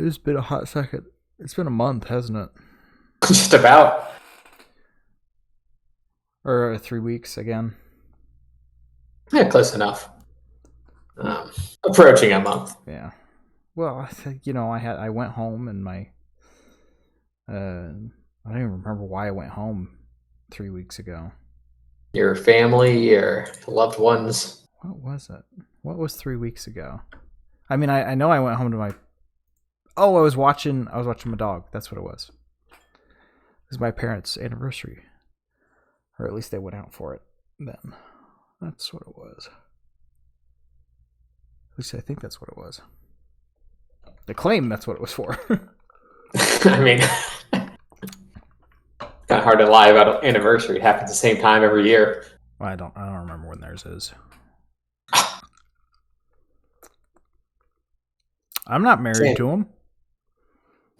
It's been a hot second. It's been a month, hasn't it? Just about. Or 3 weeks again. Yeah, close enough. Approaching a month. Yeah. Well, I think I went home and my I don't even remember why I went home 3 weeks ago. Your family, your loved ones. What was it? What was 3 weeks ago? I mean, I know I went home to my. Oh, I was watching my dog. That's what it was. It was my parents' anniversary, or at least they went out for it. Then, that's what it was. At least I think that's what it was. They claim that's what it was for. I mean, kind of hard to lie about an anniversary. It happens the same time every year. I don't remember when theirs is. I'm not married to them.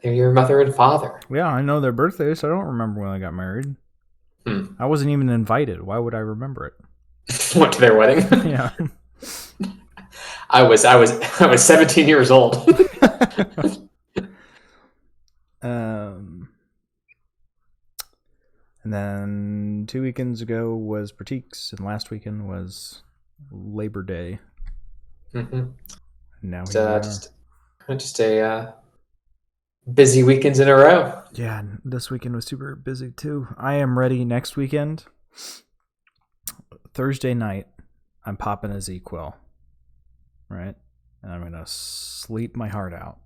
They're your mother and father. Yeah, I know their birthdays. I don't remember when I got married. I wasn't even invited. Why would I remember it? Went to their wedding. Yeah. I was 17 years old. And then 2 weekends ago was Pratique's, and last weekend was Labor Day. Mm-hmm. Now just a busy weekends in a row. Yeah, this weekend was super busy too. I am ready next weekend. Thursday night, I'm popping a ZQL. Right? And I'm gonna sleep my heart out.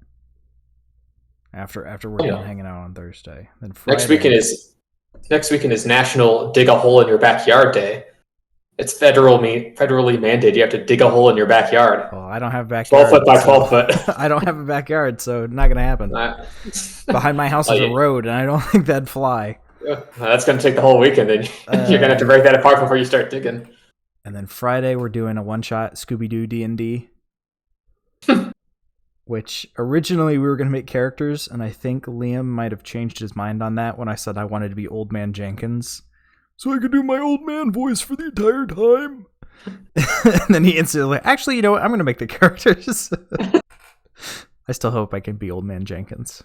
After we're done hanging out on Thursday. Then Friday, next weekend is National Dig a Hole in Your Backyard Day. It's federally mandated. You have to dig a hole in your backyard. Well, I don't have a backyard. 12 foot by 12 foot. I don't have a backyard, so not going to happen. Behind my house is a road, and I don't think that'd fly. That's going to take the whole weekend, and you're going to have to break that apart before you start digging. And then Friday, we're doing a one-shot Scooby-Doo D&D, which originally we were going to make characters, and I think Liam might have changed his mind on that when I said I wanted to be Old Man Jenkins. So I could do my old man voice for the entire time. And then he instantly, actually, you know what? I'm going to make the characters. I still hope I can be Old Man Jenkins.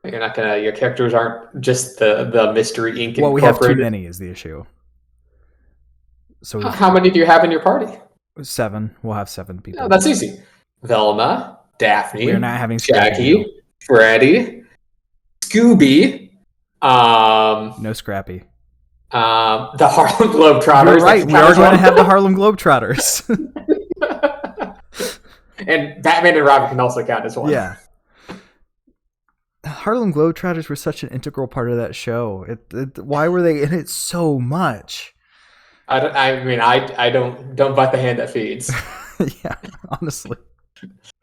You're not going to, your characters aren't just the Mystery Inc. Well, we have too many is the issue. So how many do you have in your party? 7. We'll have 7 people. Oh, that's easy. Velma, Daphne, we're not having Jackie, Freddy, Scooby. No Scrappy. The Harlem Globetrotters. You're right. We are going to have the Harlem Globetrotters. And Batman and Robin can also count as one. Yeah. Harlem Globetrotters were such an integral part of that show. Why were they in it so much? I don't bite the hand that feeds. Yeah, honestly.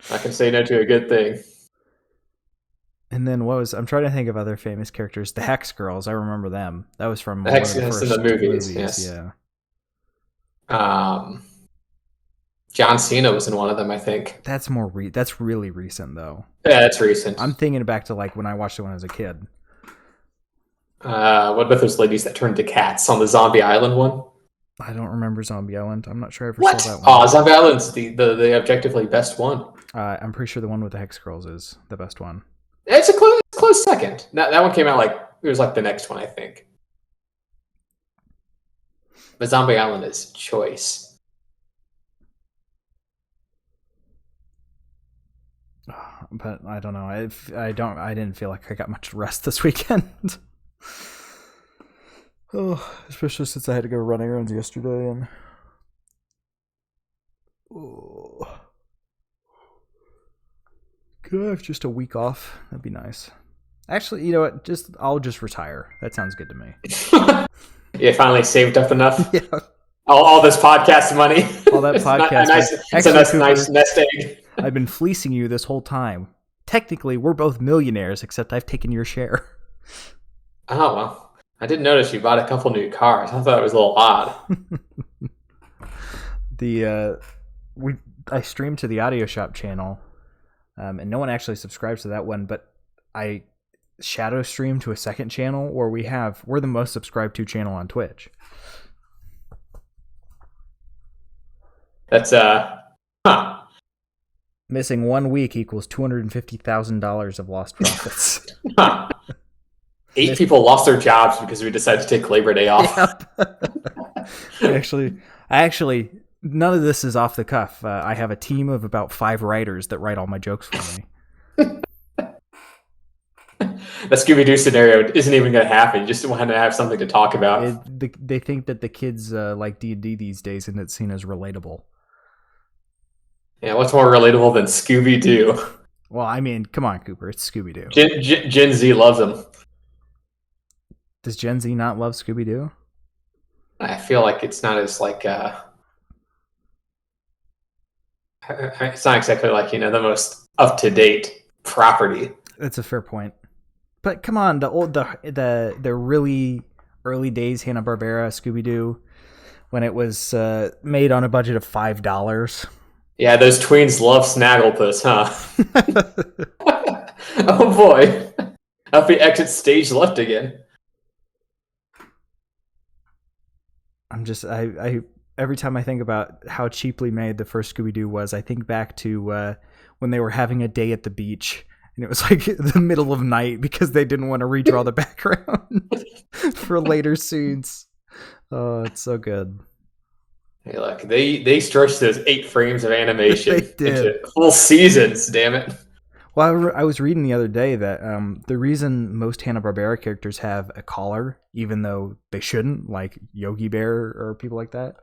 I can say no to a good thing. And then I'm trying to think of other famous characters. The Hex Girls, I remember them. That was from the Hex Girls in the movies. Yes. Yeah. John Cena was in one of them, I think. That's that's really recent, though. Yeah, that's recent. I'm thinking back to like when I watched it when I was a kid. What about those ladies that turned to cats on the Zombie Island one? I don't remember Zombie Island. I'm not sure I ever saw that one. Oh, Zombie Island's the objectively best one. I'm pretty sure the one with the Hex Girls is the best one. It's a close second. That one came out it was like the next one, I think. But Zombie Island is choice. But I don't know. I didn't feel like I got much rest this weekend. Oh, especially since I had to go run errands yesterday and could I have just a week off? That'd be nice. Actually, you know what? I'll just retire. That sounds good to me. You finally saved up enough. Yeah. All this podcast money. All that podcast. It's a nice nest egg. I've been fleecing you this whole time. Technically, we're both millionaires, except I've taken your share. Oh, well. I didn't notice you bought a couple new cars. I thought it was a little odd. I streamed to the Audio Shop channel, and no one actually subscribes to that one, but I shadow stream to a second channel where we're the most subscribed to channel on Twitch. That's Missing 1 week equals $250,000 of lost profits. 8 people lost their jobs because we decided to take Labor Day off. Yep. Actually, none of this is off the cuff. I have a team of about 5 writers that write all my jokes for me. The Scooby-Doo scenario isn't even going to happen. You just want to have something to talk about. They think that the kids like D&D these days, and it's seen as relatable. Yeah, what's more relatable than Scooby-Doo? Well, I mean, come on, Cooper. It's Scooby-Doo. Gen Z loves them. Does Gen Z not love Scooby-Doo? I feel like it's not as like it's not exactly like the most up to date property. That's a fair point. But come on, the really early days Hanna-Barbera Scooby-Doo, when it was made on a budget of $5. Yeah, those tweens love Snagglepuss, huh? Oh boy, up we exit stage left again. I every time I think about how cheaply made the first Scooby-Doo was, I think back to when they were having a day at the beach, and it was like the middle of night because they didn't want to redraw the background for later scenes. Oh, it's so good. Hey, look, they stretched those 8 frames of animation into full seasons. Damn it. Well, I was reading the other day that the reason most Hanna-Barbera characters have a collar, even though they shouldn't, like Yogi Bear or people like that,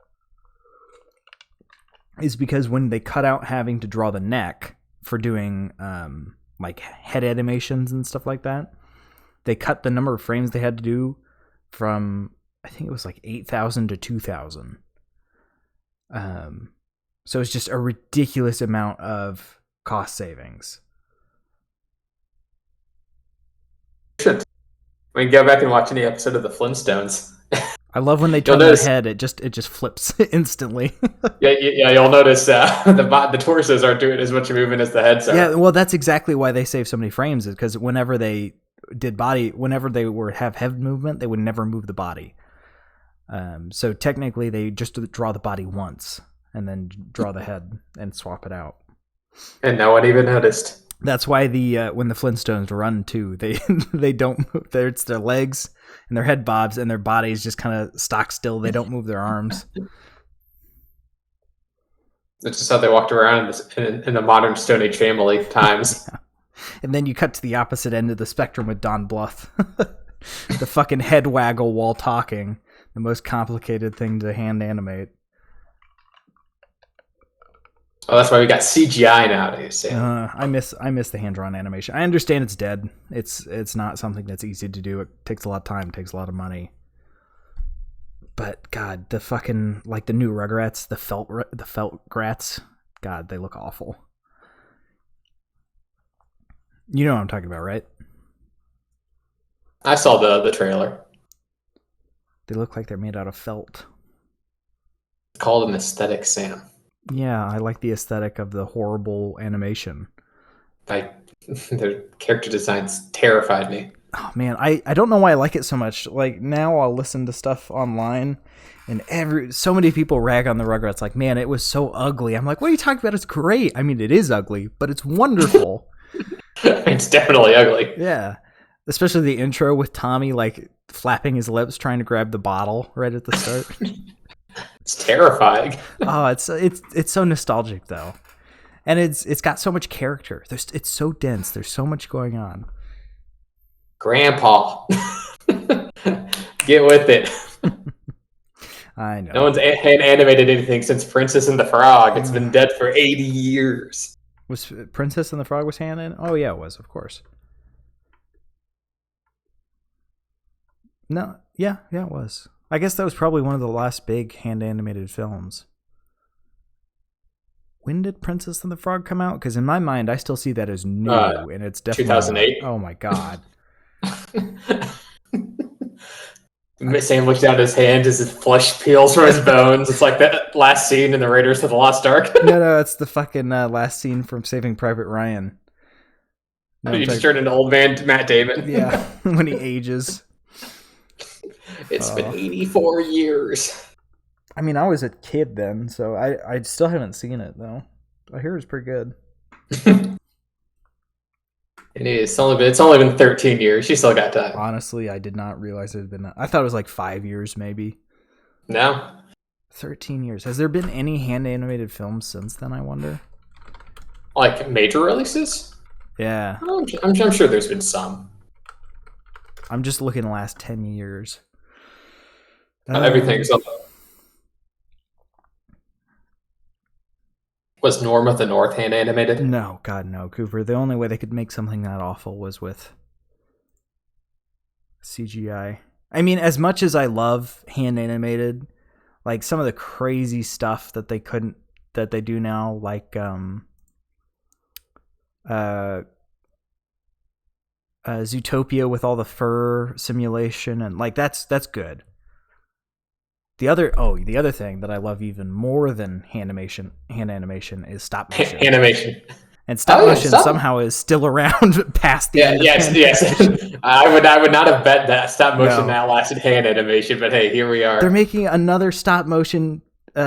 is because when they cut out having to draw the neck for doing like head animations and stuff like that, they cut the number of frames they had to do from, I think it was like 8,000 to 2,000. So it's just a ridiculous amount of cost savings. Should we go back and watch any episode of the Flintstones? I love when they turn their head; it just flips instantly. yeah. You'll notice the torsos aren't doing as much movement as the heads are. Yeah, well, that's exactly why they save so many frames. Is because whenever they have head movement, they would never move the body. So technically, they just draw the body once and then draw the head and swap it out. And no one even noticed. That's why when the Flintstones run too, they don't move. It's their legs and their head bobs, and their bodies just kind of stock still. They don't move their arms. That's just how they walked around in the modern Stone Age family times. Yeah. And then you cut to the opposite end of the spectrum with Don Bluth. The fucking head waggle while talking. The most complicated thing to hand animate. Oh, that's why we got CGI nowadays. I miss the hand-drawn animation. I understand it's dead. It's not something that's easy to do. It takes a lot of time. It takes a lot of money. But God, the fucking like the new Rugrats, the felt grats. God, they look awful. You know what I'm talking about, right? I saw the trailer. They look like they're made out of felt. It's called an aesthetic, Sam. Yeah, I like the aesthetic of the horrible animation. Their character designs terrified me. Oh man, I don't know why I like it so much. Like now I'll listen to stuff online and so many people rag on the Rugrats like, man, it was so ugly. I'm like, what are you talking about? It's great. I mean, it is ugly, but it's wonderful. It's definitely ugly. Yeah. Especially the intro with Tommy like flapping his lips trying to grab the bottle right at the start. It's terrifying. Oh, it's so nostalgic though. And it's got so much character. It's so dense. There's so much going on. Grandpa. Get with it. I know. No one's animated anything since Princess and the Frog. It's been dead for 80 years. Was Princess and the Frog was hand in? Oh yeah, it was, of course. No, yeah, it was. I guess that was probably one of the last big hand-animated films. When did Princess and the Frog come out? Because in my mind, I still see that as new, and it's definitely 2008. Oh my god! Sam looks down at his hand as his flesh peels from his bones. It's like that last scene in the Raiders of the Lost Ark. No, it's the fucking last scene from Saving Private Ryan. No, you just turned into old man Matt Damon. Yeah, when he ages. It's been 84 years. I mean, I was a kid then, so I still haven't seen it, though. I hear it's pretty good. It's only been 13 years. She still got time. Honestly, I did not realize it had been. I thought it was like 5 years, maybe. No. 13 years. Has there been any hand animated films since then? I wonder. Like major releases? Yeah. I'm sure there's been some. I'm just looking the last 10 years. Everything's up. Was Norm of the North hand animated? No, God, no, Cooper. The only way they could make something that awful was with CGI. I mean, as much as I love hand animated, like some of the crazy stuff that they do now, like Zootopia with all the fur simulation, and like that's good. The other thing that I love even more than hand animation is stop motion. Animation. And stop motion somehow is still around past the end of yes. I would not have bet that stop motion now lasted hand animation, but hey, here we are. They're making another stop motion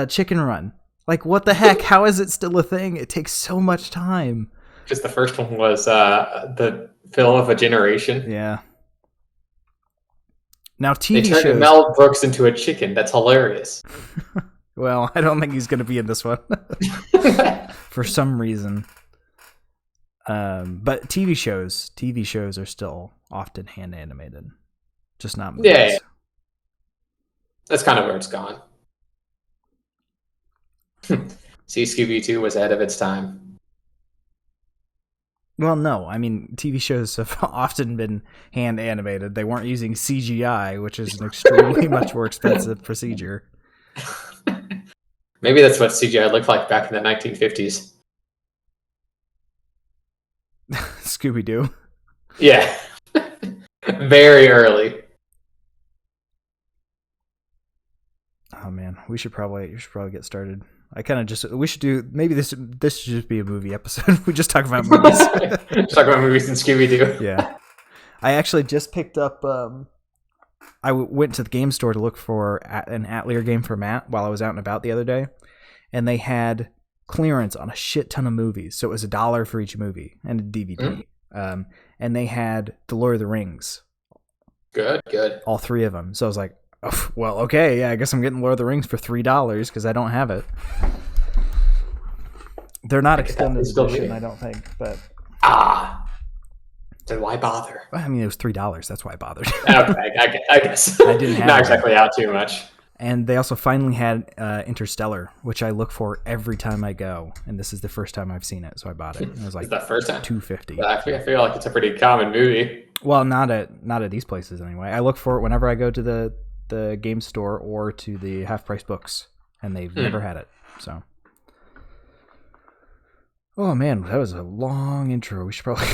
Chicken Run. Like, what the heck? How is it still a thing? It takes so much time. Just the first one was the film of a generation. Yeah. Now TV shows. They turned Mel Brooks into a chicken. That's hilarious. Well, I don't think he's going to be in this one for some reason. But TV shows are still often hand animated, just not movies. Yeah. That's kind of where it's gone. See, Scooby-Doo was ahead of its time. Well, no. I mean, TV shows have often been hand animated. They weren't using CGI, which is an extremely much more expensive procedure. Maybe that's what CGI looked like back in the 1950s. Scooby-Doo. Yeah. Very early. Oh man, you should probably get started. We should do, maybe this should just be a movie episode. We just talk about movies. Just talk about movies and Scooby-Doo. Yeah. I actually just picked up, I went to the game store to look for an Atelier game for Matt while I was out and about the other day. And they had clearance on a shit ton of movies. So it was $1 for each movie and a DVD. And they had The Lord of the Rings. Good. All 3 of them. So I was like, oh, well, okay, yeah, I guess I'm getting Lord of the Rings for $3 because I don't have it. They're not extended edition, I don't think. But then why bother? I mean, it was $3. That's why I bothered. Okay, I guess. I didn't have not exactly out too much. And they also finally had Interstellar, which I look for every time I go. And this is the first time I've seen it, so I bought it. It was like the first time? $2.50. I feel like it's a pretty common movie. Well, not at these places anyway. I look for it whenever I go to the game store or to the half-price books, and they've never had it. So, oh man, that was a long intro. We should probably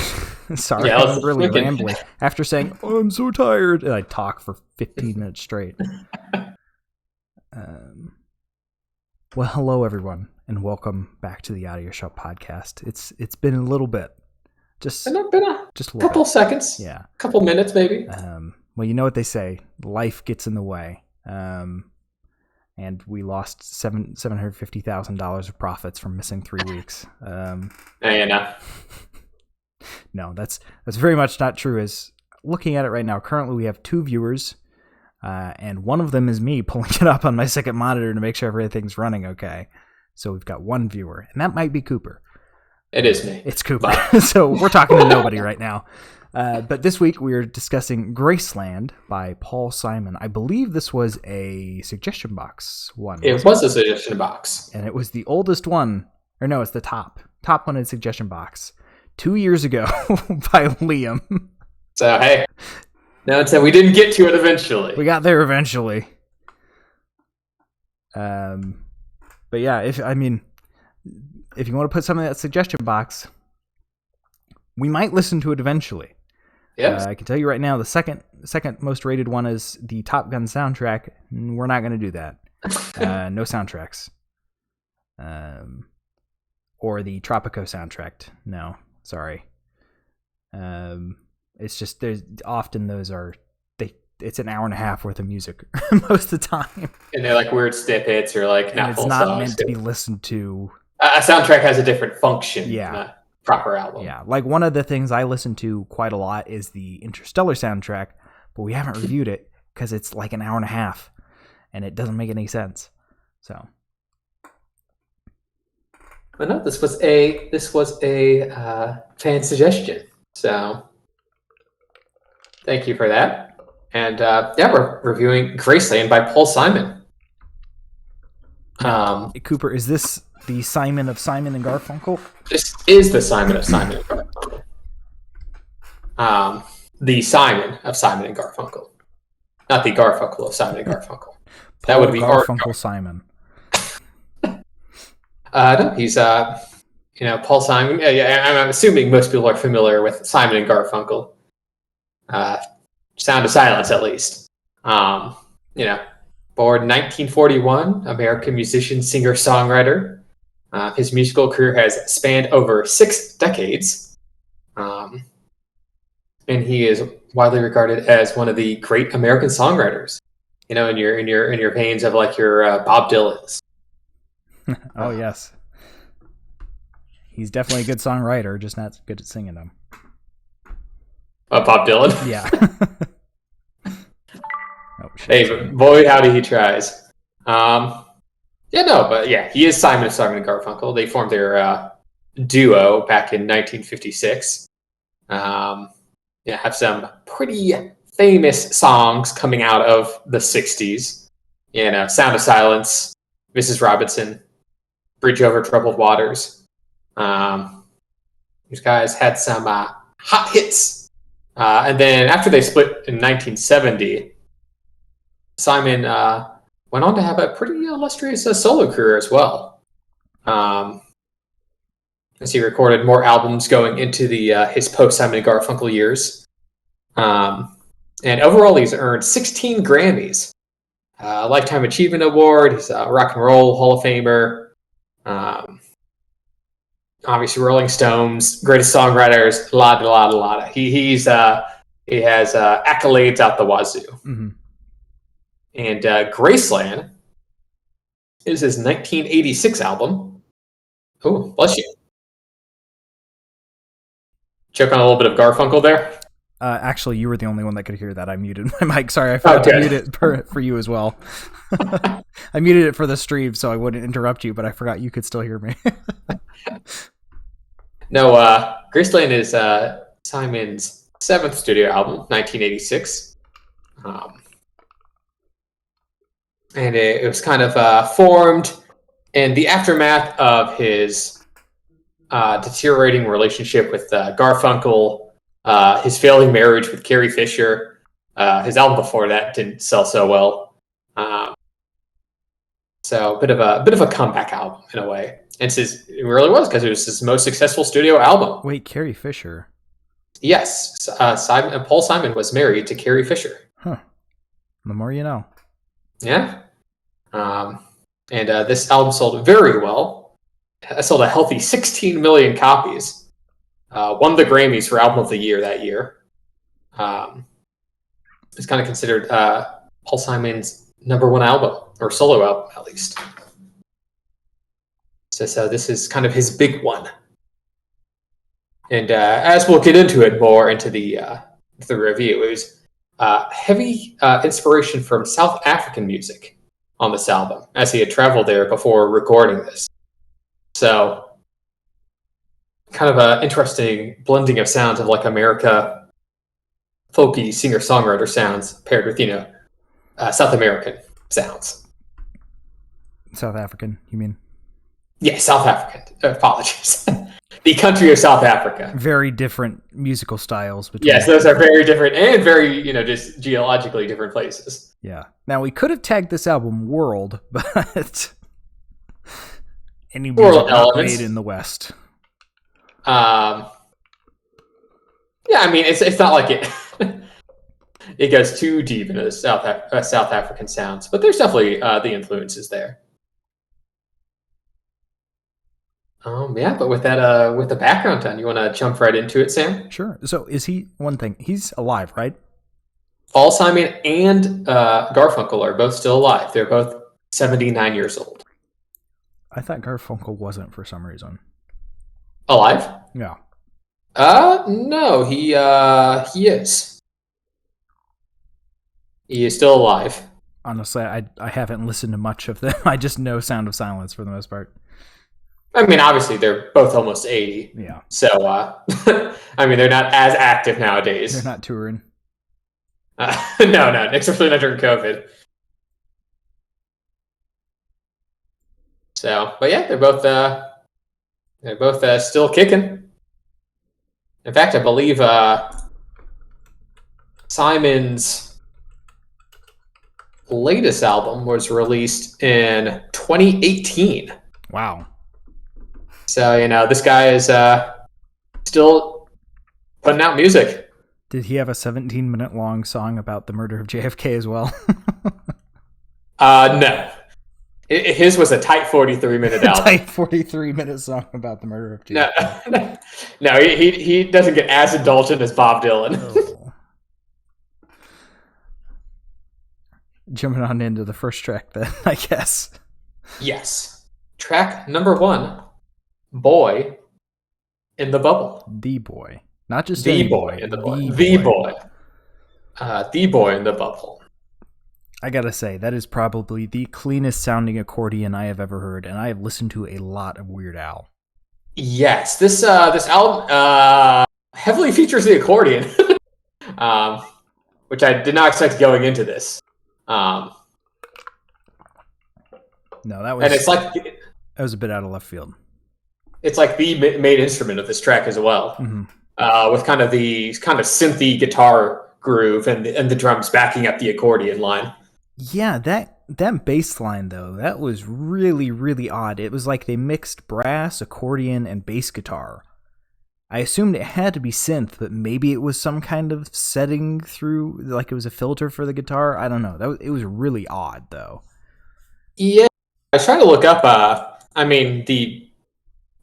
sorry, I'm really rambling. After saying, "Oh, I'm so tired," and I talk for 15 minutes straight. Well, hello everyone, and welcome back to the Audio Shop podcast. It's been a little bit, just a couple seconds, yeah, a couple minutes maybe. Well, you know what they say, life gets in the way, and we lost $750,000 of profits from missing 3 weeks. No, that's very much not true. As looking at it right now, currently we have 2 viewers. And one of them is me pulling it up on my second monitor to make sure everything's running okay. So we've got 1 viewer, and that might be Cooper. It is me. It's Cooper. So we're talking to nobody right now. But this week we are discussing Graceland by Paul Simon. I believe this was a suggestion box one. It was a suggestion box. And it was the oldest one. Or no, it's the top one in suggestion box. 2 years ago by Liam. So, hey. No, we didn't get to it eventually. We got there eventually. But yeah, if you want to put something in that suggestion box, we might listen to it eventually. Yes. I can tell you right now, the second most rated one is the Top Gun soundtrack. We're not going to do that. No soundtracks. Or the Tropico soundtrack. No, sorry. It's just there's often it's an hour and a half worth of music most of the time, and they're like weird snippets or like not and full it's not songs. Meant to be listened to. A soundtrack has a different function. Yeah, proper album. Yeah, like one of the things I listen to quite a lot is the Interstellar soundtrack, but we haven't reviewed it because it's like an hour and a half, and it doesn't make any sense. So, but no, this was a fan suggestion. So, thank you for that. And we're reviewing Graceland by Paul Simon. Cooper, is this the Simon of Simon and Garfunkel? This is the Simon of Simon and Garfunkel. The Simon of Simon and Garfunkel. Not the Garfunkel of Simon and Garfunkel. That would be Garfunkel Simon. No, he's Paul Simon. I'm assuming most people are familiar with Simon and Garfunkel. Sound of Silence, at least. Born in 1941, American musician, singer, songwriter. His musical career has spanned over 6 decades, and he is widely regarded as one of the great American songwriters. In your veins of like your Bob Dylan's. Oh yes, he's definitely a good songwriter, just not good at singing them. Bob Dylan. Yeah. Hey, boy, howdy, he tries. He is Simon of Simon and Garfunkel. They formed their duo back in 1956. Have some pretty famous songs coming out of the 60s. Sound of Silence, Mrs. Robinson, Bridge Over Troubled Waters. These guys had some hot hits. And then after they split in 1970, Simon went on to have a pretty illustrious solo career as well. As he recorded more albums going into his post-Simon and Garfunkel years. And overall, he's earned 16 Grammys. Lifetime Achievement Award. He's a Rock and Roll Hall of Famer. Obviously, Rolling Stones, greatest songwriters. A lot. He has accolades out the wazoo. Mm-hmm. And Graceland is his 1986 album. Oh, bless you. Choke on a little bit of Garfunkel there. Actually, you were the only one that could hear that. I muted my mic. Sorry, I forgot to mute it for you as well. I muted it for the stream so I wouldn't interrupt you, but I forgot you could still hear me. No, Graceland is Simon's 7th studio album, 1986. And it was kind of formed in the aftermath of his deteriorating relationship with Garfunkel, his failing marriage with Carrie Fisher. His album before that didn't sell so well. So a bit of a comeback album in a way. And it really was, because it was his most successful studio album. Wait, Carrie Fisher? Yes. Paul Simon was married to Carrie Fisher. Huh. The more you know. Yeah. And this album sold very well. It sold a healthy 16 million copies. Won the Grammys for Album of the Year that year. It's kind of considered Paul Simon's #1 album, or solo album at least. So this is kind of his big one. And as we'll get into it more into the review, it was heavy inspiration from South African music on this album, as he had traveled there before recording this. So kind of an interesting blending of sounds of like America folky singer-songwriter sounds paired with, South American sounds. South African, you mean? Yeah, South African. Apologies. The country of South Africa. Very different musical styles. Yes, those are very different and very, just geologically different places. Yeah. Now, we could have tagged this album World, but any music not made in the West. Yeah, I mean, it's not like it it goes too deep into the South African sounds, but there's definitely the influences there. But with that, with the background done, you want to jump right into it, Sam? Sure. So he's alive, right? Paul Simon and Garfunkel are both still alive. They're both 79 years old. I thought Garfunkel wasn't for some reason. Alive? Yeah. No, he is. He is still alive. Honestly, I haven't listened to much of them. I just know Sound of Silence for the most part. I mean, obviously they're both almost 80. Yeah. So, I mean, they're not as active They're nowadays. not touring. No, especially not during COVID. So, but yeah, they're both still kicking. In fact, I believe Simon's latest album was released in 2018. Wow. So, this guy is still putting out music. Did he have a 17-minute long song about the murder of JFK as well? No. His was a tight 43-minute album. Tight 43-minute song about the murder of JFK. No, he doesn't get as indulgent as Bob Dylan. Oh. Jumping on into the first track then, I guess. Yes. Track number 1, Boy in the Bubble. The Boy. Not just The any Boy in the Bubble. The The Boy. The Boy in the Bubble. I gotta say, that is probably the cleanest sounding accordion I have ever heard, and I have listened to a lot of Weird Al. Yes, this album heavily features the accordion, which I did not expect going into this. No, that was, and it's like that was a bit out of left field. It's like the main instrument of this track as well, with kind of the synthy guitar groove and the drums backing up the accordion line. Yeah, that bass line though, that was really, really odd. It was like they mixed brass, accordion, and bass guitar. I assumed it had to be synth, but maybe it was some kind of setting through, like it was a filter for the guitar. I don't know. It was really odd though. Yeah, I was trying to look up. The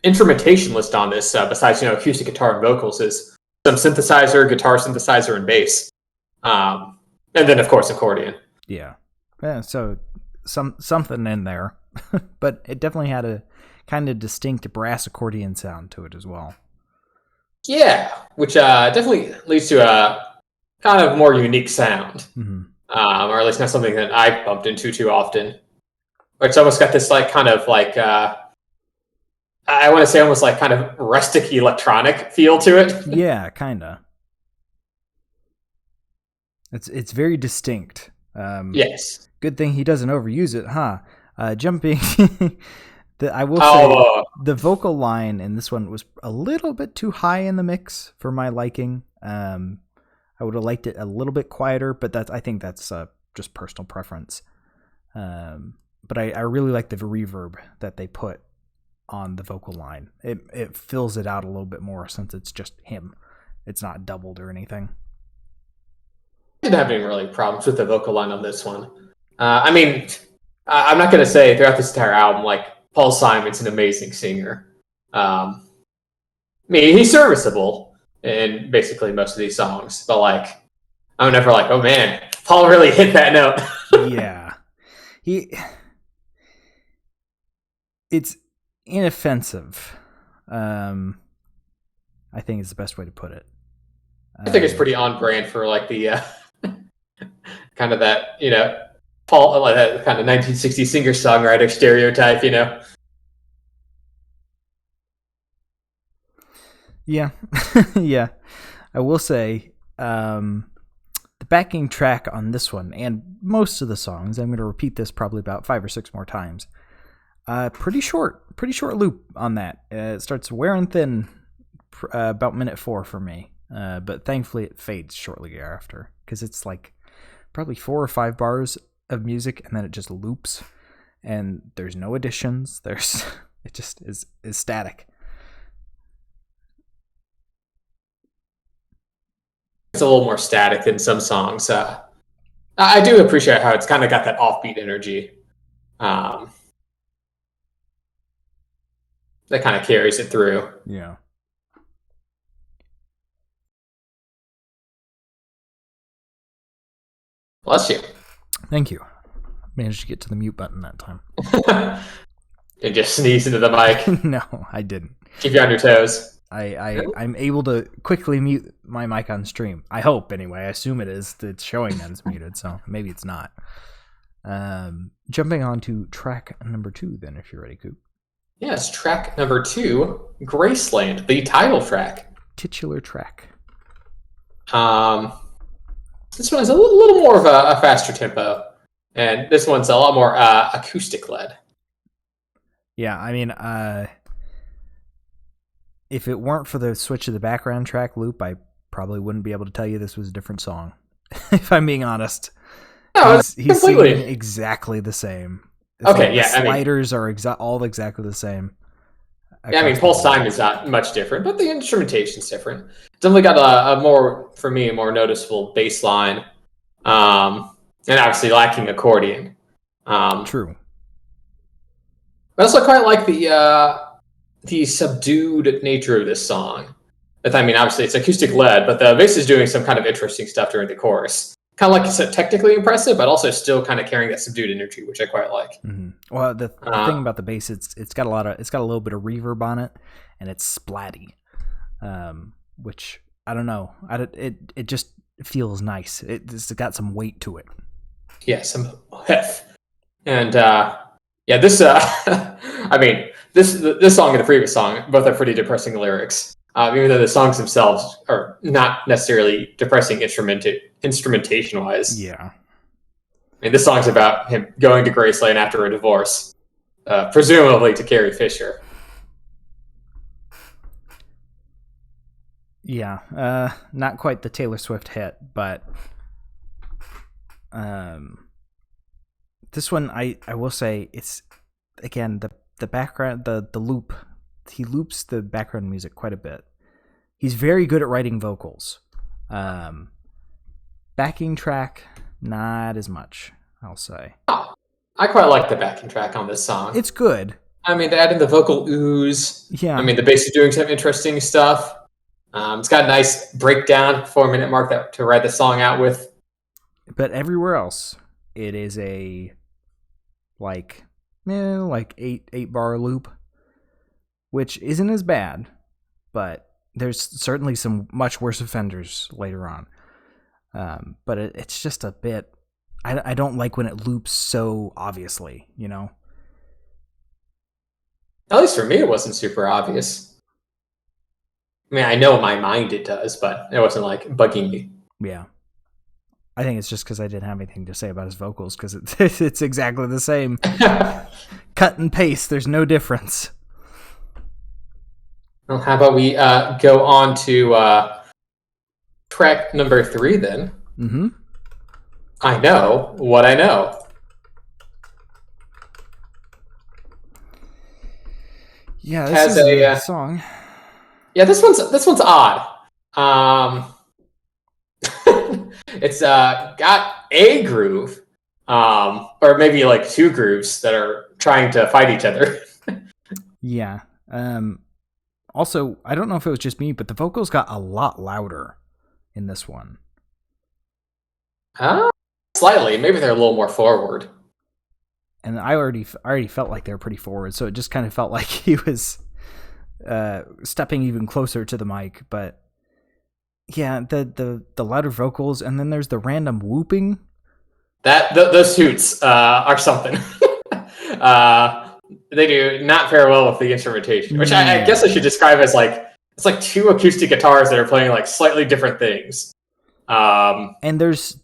instrumentation list on this, besides acoustic guitar and vocals, is some synthesizer, guitar synthesizer, and bass, and then of course accordion. Yeah, so something in there, but it definitely had a kind of distinct brass accordion sound to it as well. Yeah, which definitely leads to a kind of more unique sound, or at least not something that I bumped into too often. It's almost got this like kind of like I want to say almost like kind of rustic electronic feel to it. Yeah, kind of. It's very distinct. Yes. Good thing he doesn't overuse it, huh? Jumping. I will say the vocal line in this one was a little bit too high in the mix for my liking. I would have liked it a little bit quieter, but I think that's just personal preference. But I really like the reverb that they put on the vocal line. It fills it out a little bit more since it's just him. It's not doubled or anything. I didn't have any really problems with the vocal line on this one. I'm not going to say throughout this entire album, like, Paul Simon's an amazing singer. He's serviceable in basically most of these songs, but like, I'm never like, oh man, Paul really hit that note. Yeah. It's inoffensive. I think is the best way to put it. I think it's pretty on brand for like the kind of that, Paul, like that kind of 1960s singer-songwriter stereotype, Yeah. Yeah. I will say, the backing track on this one, and most of the songs, I'm going to repeat this probably about 5 or 6 more times. Pretty short loop on that. It starts wearing thin about minute 4 for me. But thankfully it fades shortly thereafter, because it's like probably 4 or 5 bars of music, and then it just loops, and there's no additions. It just is static. It's a little more static than some songs. I do appreciate how it's kind of got that offbeat energy. That kind of carries it through. Yeah. Bless you. Thank you. Managed to get to the mute button that time. And just sneeze into the mic. No, I didn't. Keep you on your toes. I'm able to quickly mute my mic on stream. I hope, anyway. I assume it is. It's showing that it's muted, so maybe it's not. Jumping on to track number 2, then, if you're ready, Coop. Yes, track number 2, Graceland, the title track. Titular track. This one is a little more of a faster tempo, and this one's a lot more acoustic-led. Yeah, I mean, if it weren't for the switch to the background track loop, I probably wouldn't be able to tell you this was a different song, if I'm being honest. No, he's singing exactly the same. It's okay, like yeah. The sliders are all exactly the same. Yeah, I mean, Paul Simon's not much different, but the instrumentation's different. It's definitely got a more, for me, a more noticeable bass line, and obviously lacking accordion. True. I also quite like the subdued nature of this song. I mean, obviously it's acoustic led, but the bass is doing some kind of interesting stuff during the chorus. Kind of like it's technically impressive, but also still kind of carrying that subdued energy, which I quite like. Mm-hmm. Well, the thing about the bass, it's got a little bit of reverb on it, and it's splatty, which I don't know. It just feels nice. It's got some weight to it. Yeah, some heft. And this I mean, this song and the previous song both have pretty depressing lyrics. Even though the songs themselves are not necessarily depressing instrumentation wise. Yeah. I mean, this song's about him going to Graceland after a divorce, presumably to Carrie Fisher. Yeah, not quite the Taylor Swift hit, but this one I will say it's, again, the background, the loop. He loops the background music quite a bit. He's very good at writing vocals. Backing track, not as much, I'll say. Oh, I quite like the backing track on this song. It's good. I mean, to add in the vocal ooze. Yeah. I mean, the bass is doing some interesting stuff. It's got a nice breakdown, 4-minute mark to write the song out with. But everywhere else, it is a like 8 bar loop, which isn't as bad, but there's certainly some much worse offenders later on. But it's just a bit. I don't like when it loops so obviously, you know. At least for me, it wasn't super obvious. I mean, I know in my mind it does, but it wasn't like bugging me. Yeah. I think it's just because I didn't have anything to say about his vocals, because it's exactly the same. Cut and paste. There's no difference. Well, how about we go on to track number 3 then? Mm-hmm. I know what I know. Yeah, this is a song. Yeah, this one's odd. It's got a groove, or maybe like 2 grooves that are trying to fight each other. Yeah. Also, I don't know if it was just me, but the vocals got a lot louder in this one. Slightly. Maybe they're a little more forward. And I already felt like they were pretty forward, so it just kind of felt like he was stepping even closer to the mic. But yeah, the louder vocals, and then there's the random whooping. Those hoots are something. They do not pair well with the instrumentation, which I guess I should describe as like, it's like 2 acoustic guitars that are playing like slightly different things. And there's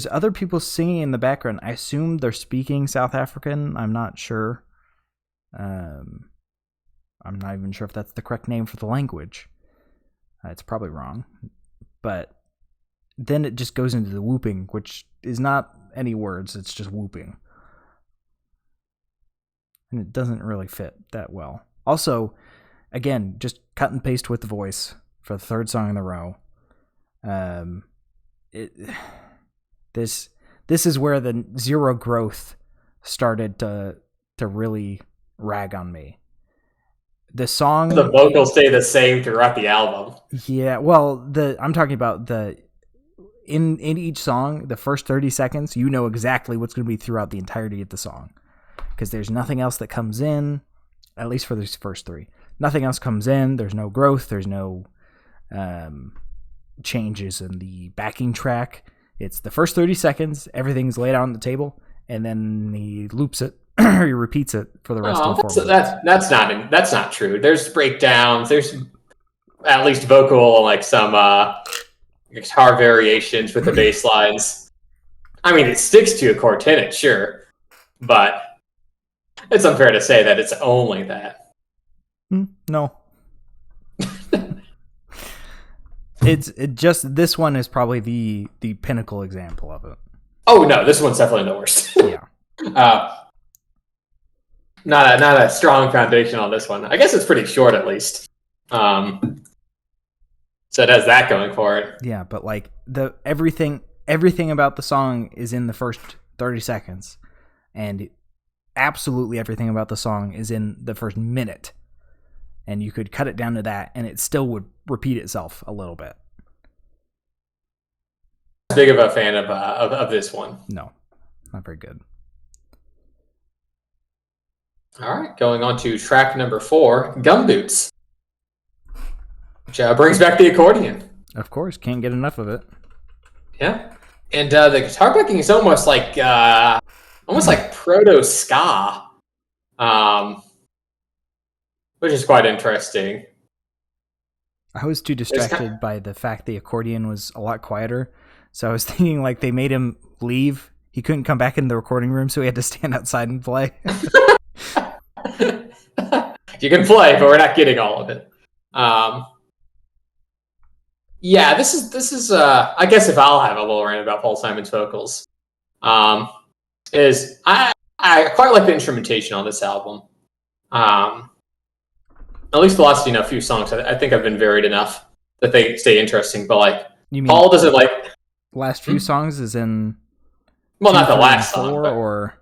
other people singing in the background. I assume they're speaking South African. I'm not sure. I'm not even sure if that's the correct name for the language. It's probably wrong. But then it just goes into the whooping, which is not any words. It's just whooping. And it doesn't really fit that well. Also, again, just cut and paste with the voice for the 3rd song in a row. This is where the zero growth started to really rag on me. The song, the vocals stay the same throughout the album. Yeah, well, I'm talking about in each song, the first 30 seconds, you know exactly what's going to be throughout the entirety of the song. because there's nothing else that comes in, at least for these first three. Nothing else comes in. There's no growth. There's no changes in the backing track. It's the first 30 seconds. Everything's laid out on the table, and then he loops it or he repeats it for the rest of the 4 minutes. That's not true. There's breakdowns. There's at least vocal, like some guitar variations with the bass lines. I mean, it sticks to a quartet, sure, but it's unfair to say that it's only that. No. This one is probably the pinnacle example of it. Oh no, this one's definitely the worst. Yeah. Not a strong foundation on this one. I guess it's pretty short at least. So it has that going for it. Yeah, but like everything about the song is in the first 30 seconds, and absolutely everything about the song is in the first minute. And you could cut it down to that, and it still would repeat itself a little bit. Big of a fan of this one. No, not very good. All right, going on to track number 4, Gumboots, which brings back the accordion. Of course, can't get enough of it. Yeah, and the guitar picking is almost like proto ska, which is quite interesting. I was too distracted by the fact the accordion was a lot quieter, so I was thinking like they made him leave. He couldn't come back in the recording room, so he had to stand outside and play. You can play, but we're not getting all of it. Yeah, this is. I guess if I'll have a little rant about Paul Simon's vocals, is I quite like the instrumentation on this album. At least the last few songs, I think have been varied enough that they stay interesting. But like, Paul doesn't like last few songs, is in. Well, not the last song, or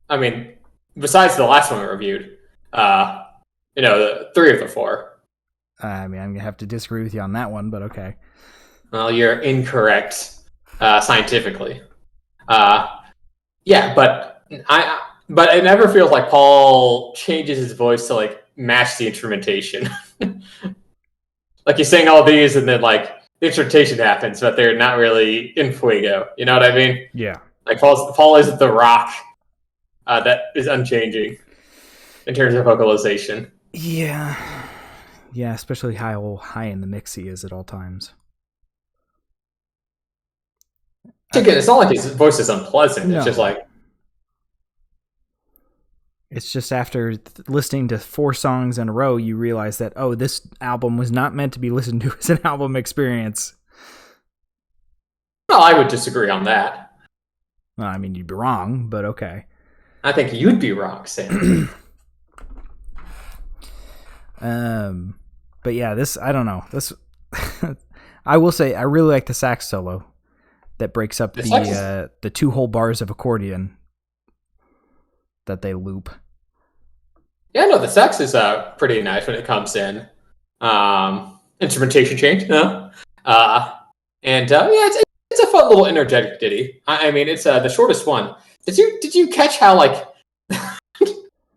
I mean, besides the last one we reviewed, the 3 of the 4. I mean, I'm gonna have to disagree with you on that one, but okay. Well, you're incorrect scientifically. Yeah, but it never feels like Paul changes his voice to like match the instrumentation. Like he's saying all these, and then like the instrumentation happens, but they're not really in fuego. You know what I mean? Yeah. Like Paul isn't the rock that is unchanging in terms of vocalization. Yeah, especially how high in the mix he is at all times. Again, it's not like his voice is unpleasant. No. It's just like. It's just after listening to 4 songs in a row, you realize that, oh, this album was not meant to be listened to as an album experience. Well, I would disagree on that. Well, I mean, you'd be wrong, but okay. I think you'd be wrong, Sam. But yeah, I don't know. This, I will say, I really like the sax solo that breaks up the 2 whole bars of accordion that they loop. Yeah, no, the sax is pretty nice when it comes in. Instrumentation change, no? It's a fun little energetic ditty. I mean, it's the shortest one. Did you catch how like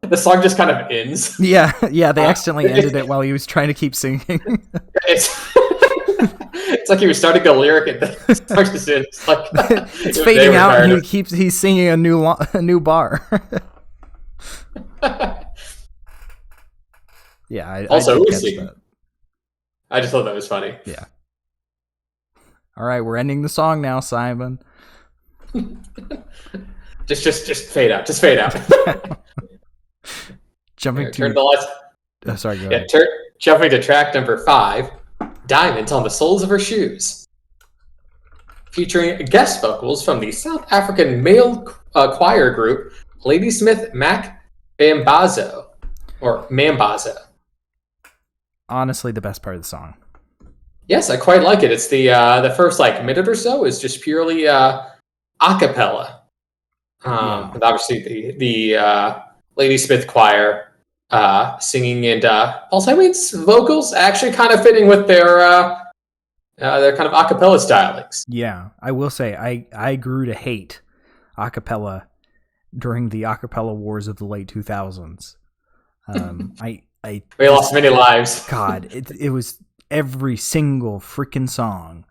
the song just kind of ends? Yeah, they accidentally ended it while he was trying to keep singing. It's like he was starting a lyric and then it starts to end. It's like it's fading out, and he's singing a new bar. Yeah, I just thought that was funny. Yeah. All right, we're ending the song now, Simon. just fade out. Just fade out. Jumping turn the lights. Oh, sorry. Go ahead. Jumping to track number 5, "Diamonds on the Soles of Her Shoes," featuring guest vocals from the South African male choir group Ladysmith Mac Bambazo, or Mambazo. Honestly, the best part of the song. Yes, I quite like it. It's the first like minute or so is just purely a cappella. With obviously the Ladysmith choir singing, and Paul Simon's vocals actually kind of fitting with their kind of a cappella stylings. Yeah, I will say I grew to hate a cappella during the acapella wars of the late 2000s. We lost many lives. God, it was every single freaking song.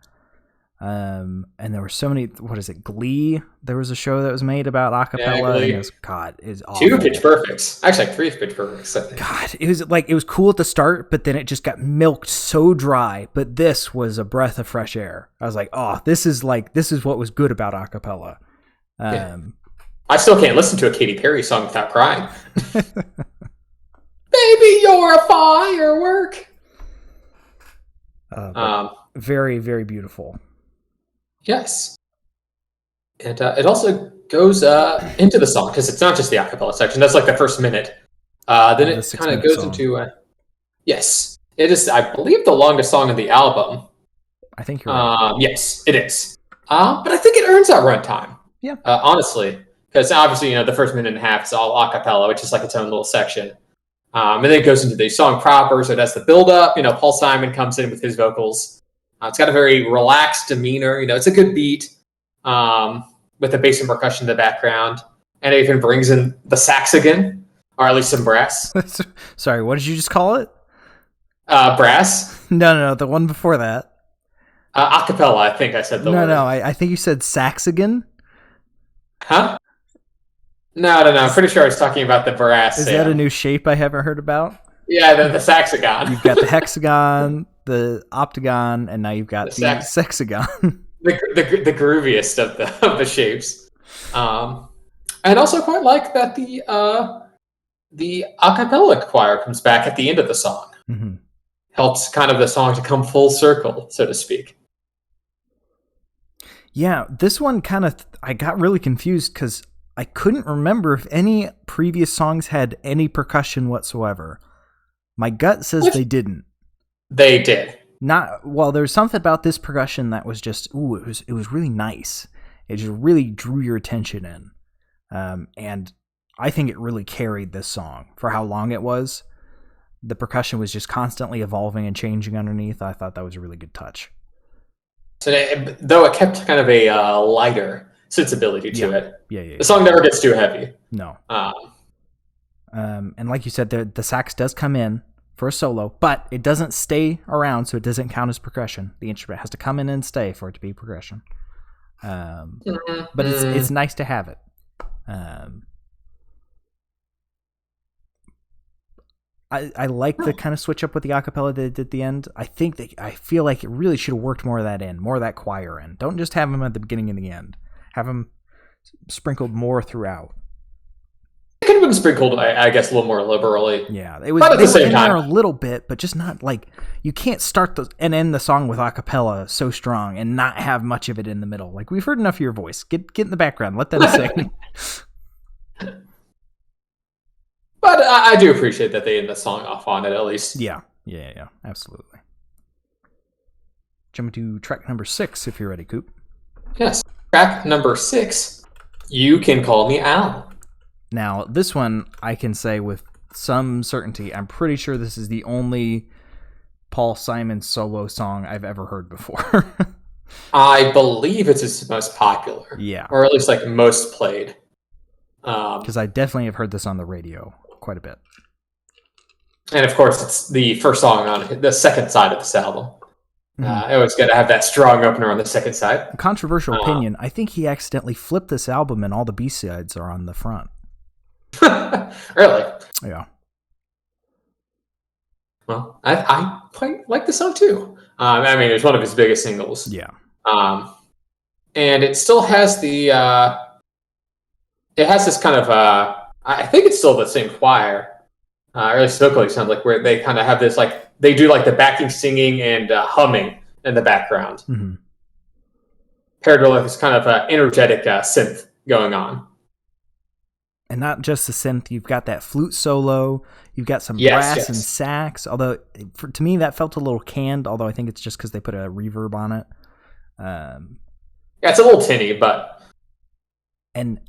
And there were so many. What is it? Glee. There was a show that was made about acapella. Glee. And it was, God, it's awful. 2 Pitch Perfects. Actually, like 3 Pitch Perfects, I think. God, it was cool at the start, but then it just got milked so dry. But this was a breath of fresh air. I was like, oh, this is what was good about acapella. I still can't listen to a Katy Perry song without crying. Baby, you're a firework. Very, very beautiful. Yes. And it also goes into the song, because it's not just the acapella section. That's like the first minute. Then it kind of goes into... yes. It is, I believe, the longest song in the album. I think you're right. Yes, it is. But I think it earns that runtime. Yeah. Honestly. Because obviously, the first minute and a half is all acapella, which is like its own little section. And then it goes into the song proper, so it has the build-up. Paul Simon comes in with his vocals. It's got a very relaxed demeanor. It's a good beat with the bass and percussion in the background. And it even brings in the sax again, or at least some brass. Sorry, what did you just call it? Brass? No, the one before that. Acapella, I think I said the word. No, I think you said sax again. Huh? No. I'm pretty sure I was talking about the brass. Is that a new shape I haven't heard about? Yeah, the saxagon. You've got the hexagon, the octagon, and now you've got the sexagon. the grooviest of the shapes. And also quite like that the a cappella choir comes back at the end of the song. Mm-hmm. Helps kind of the song to come full circle, so to speak. Yeah, this one I got really confused because I couldn't remember if any previous songs had any percussion whatsoever. My gut says they didn't. They did. There's something about this percussion that was just, it was really nice. It just really drew your attention in. And I think it really carried this song for how long it was. The percussion was just constantly evolving and changing underneath. I thought that was a really good touch. So, though it kept kind of a lighter sensibility to it. Yeah. The song never gets too heavy. No. And like you said, the sax does come in for a solo, but it doesn't stay around, so it doesn't count as percussion. The instrument has to come in and stay for it to be percussion. But it's nice to have it. I like the kind of switch up with the acapella they did at the end. I feel like it really should have worked more of that in, more of that choir in. Don't just have them at the beginning and the end. Have them sprinkled more throughout. It could have been sprinkled, I guess, a little more liberally. Yeah, it was. But at the same time, there a little bit, but just not like you can't start and end the song with acapella so strong and not have much of it in the middle. Like we've heard enough of your voice. Get in the background. Let them sing. But I do appreciate that they end the song off on it at least. Yeah, absolutely. Jumping to track number 6, if you're ready, Coop. Yes, track number 6. You Can Call Me Al. Now, this one I can say with some certainty. I'm pretty sure this is the only Paul Simon solo song I've ever heard before. I believe it's his most popular. Yeah. Or at least like most played. Because I definitely have heard this on the radio quite a bit. And of course, it's the first song on the second side of this album. Mm-hmm. It was good to have that strong opener on the second side. A controversial opinion. I think he accidentally flipped this album and all the B-sides are on the front. Really? Yeah. Well, I quite like the song too. I mean, it's one of his biggest singles. Yeah. And it still has the... it has this kind of... I think it's still the same choir. Or at least vocally sounds like, where they kind of have this, like, they do like the backing singing and humming in the background. Mm-hmm. Paired with this kind of energetic synth going on. And not just the synth, you've got that flute solo, you've got some brass and sax, although to me that felt a little canned, although I think it's just because they put a reverb on it. Yeah, it's a little tinny, but... And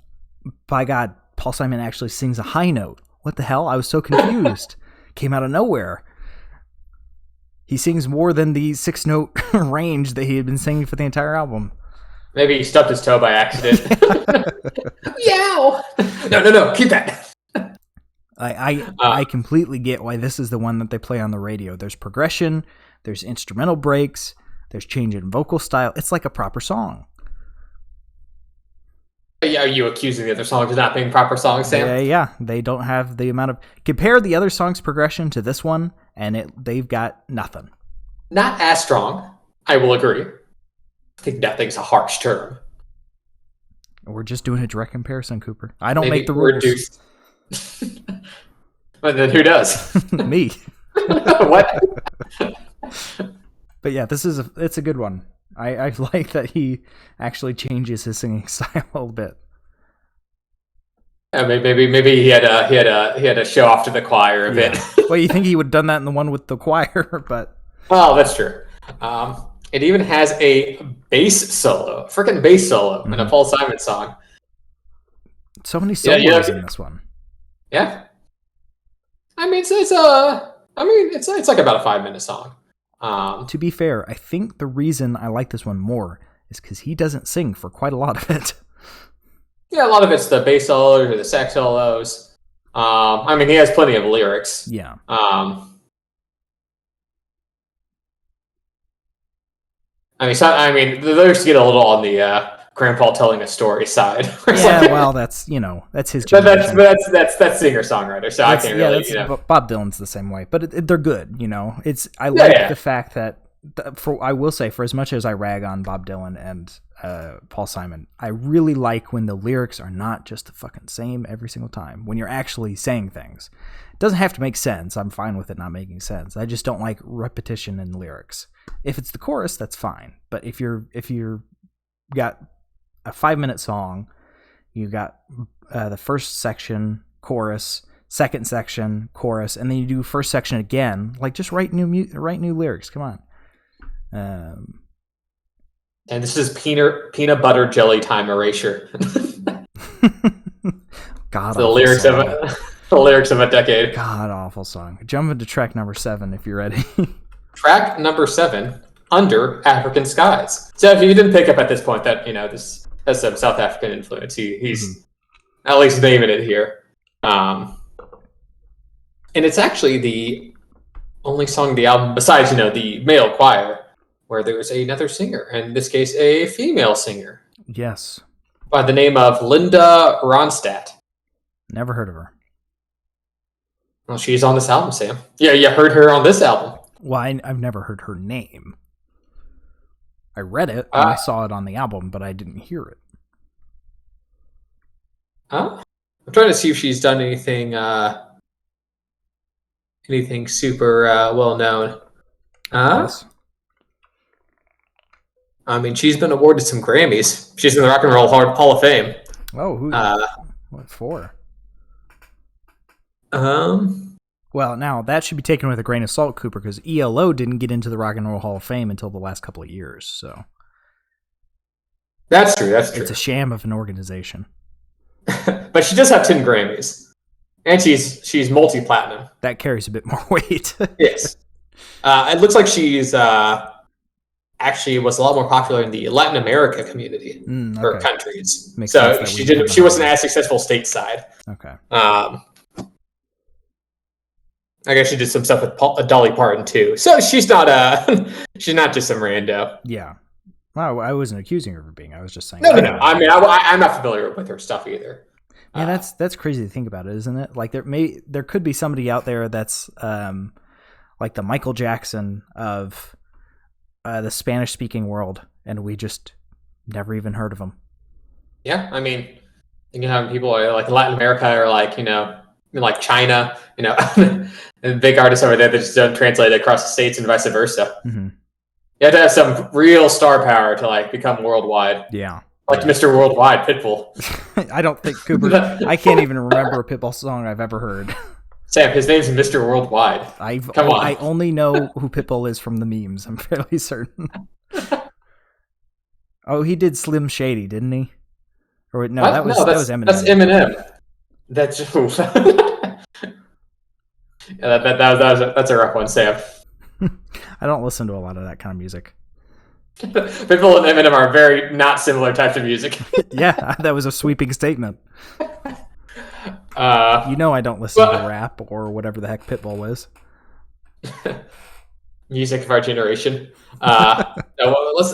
by God, Paul Simon actually sings a high note. What the hell? I was so confused. Came out of nowhere. He sings more than the 6-note range that he had been singing for the entire album. Maybe he stubbed his toe by accident. Yow! No, keep that. I completely get why this is the one that they play on the radio. There's progression, there's instrumental breaks, there's change in vocal style. It's like a proper song. Yeah, are you accusing the other songs of not being proper songs, Sam? Yeah, they don't have the amount of... Compare the other song's progression to this one, and they've got nothing. Not as strong, I will agree. I think nothing's a harsh term. We're just doing a direct comparison, Cooper. I don't Maybe make the rules. Reduced. But then who does? Me. What? But yeah, it's a good one. I like that he actually changes his singing style a little bit. Yeah, maybe he had a show off to the choir a bit. Well, you think he would have done that in the one with the choir, but oh, that's true. It even has a bass solo, freaking bass solo in a Paul Simon song. So many solos in this one. Yeah, I mean it's like about a 5-minute song. To be fair, I think the reason I like this one more is because he doesn't sing for quite a lot of it. Yeah, a lot of it's the bass solos or the sax solos. I mean, he has plenty of lyrics. Yeah. I mean, the lyrics get a little on the grandpa telling a story side. Yeah, well, that's his generation. That's singer-songwriter, so I can't really, Bob Dylan's the same way, but they're good, I like the fact that, I will say, for as much as I rag on Bob Dylan and Paul Simon, I really like when the lyrics are not just the fucking same every single time, when you're actually saying things. It doesn't have to make sense. I'm fine with it not making sense. I just don't like repetition in lyrics. If it's the chorus, that's fine. But if you're got a 5-minute song, you got the first section chorus, second section chorus, and then you do first section again. Like, just write new lyrics. Come on. And this is peanut butter jelly time erasure. God, the lyrics of a decade. God awful song. Jump into track number 7 if you're ready. Track number 7, Under African Skies. So if you didn't pick up at this point that this has some South African influence, he's at least naming it here. And it's actually the only song of the album besides the male choir where there's another singer, and in this case a female singer. Yes. By the name of Linda Ronstadt. Never heard of her. Well, she's on this album, Sam. Yeah, you heard her on this album. Well, I've never heard her name. I read it and I saw it on the album, but I didn't hear it. I'm trying to see if she's done anything super well known. Yes. I mean, she's been awarded some Grammys. She's in the Rock and Roll Hall of Fame. Oh, what for? Well, now that should be taken with a grain of salt, Cooper, because ELO didn't get into the Rock and Roll Hall of Fame until the last couple of years. So that's true. It's a sham of an organization. But she does have 10 Grammys, and she's multi-platinum. That carries a bit more weight. Yes. It looks like she's actually was a lot more popular in the Latin America community or countries. Makes so she wasn't as successful stateside. Okay. I guess she did some stuff with Dolly Parton too. So she's not she's not just some rando. Yeah. Well, I wasn't accusing her of being. I was just saying. No. I mean, I'm not familiar with her stuff either. Yeah, that's crazy to think about it, isn't it? Like there could be somebody out there that's like the Michael Jackson of the Spanish-speaking world, and we just never even heard of him. Yeah, I mean, you can have people like Latin America or like like China, and big artists over there that just don't translate across the states and vice versa. Mm-hmm. You have to have some real star power to like become worldwide. Yeah. Like Mr. Worldwide, Pitbull. I don't think Cooper. I can't even remember a Pitbull song I've ever heard. Sam, his name's Mr. Worldwide. Come on. I only know who Pitbull is from the memes. I'm fairly certain. Oh, he did Slim Shady, didn't he? Or no, that was Eminem. That's Eminem. That's that's a rough one, Sam. I don't listen to a lot of that kind of music. Pitbull and Eminem are very not similar types of music. Yeah, that was a sweeping statement. You know I don't listen to rap or whatever the heck Pitbull is. Music of our generation. Let's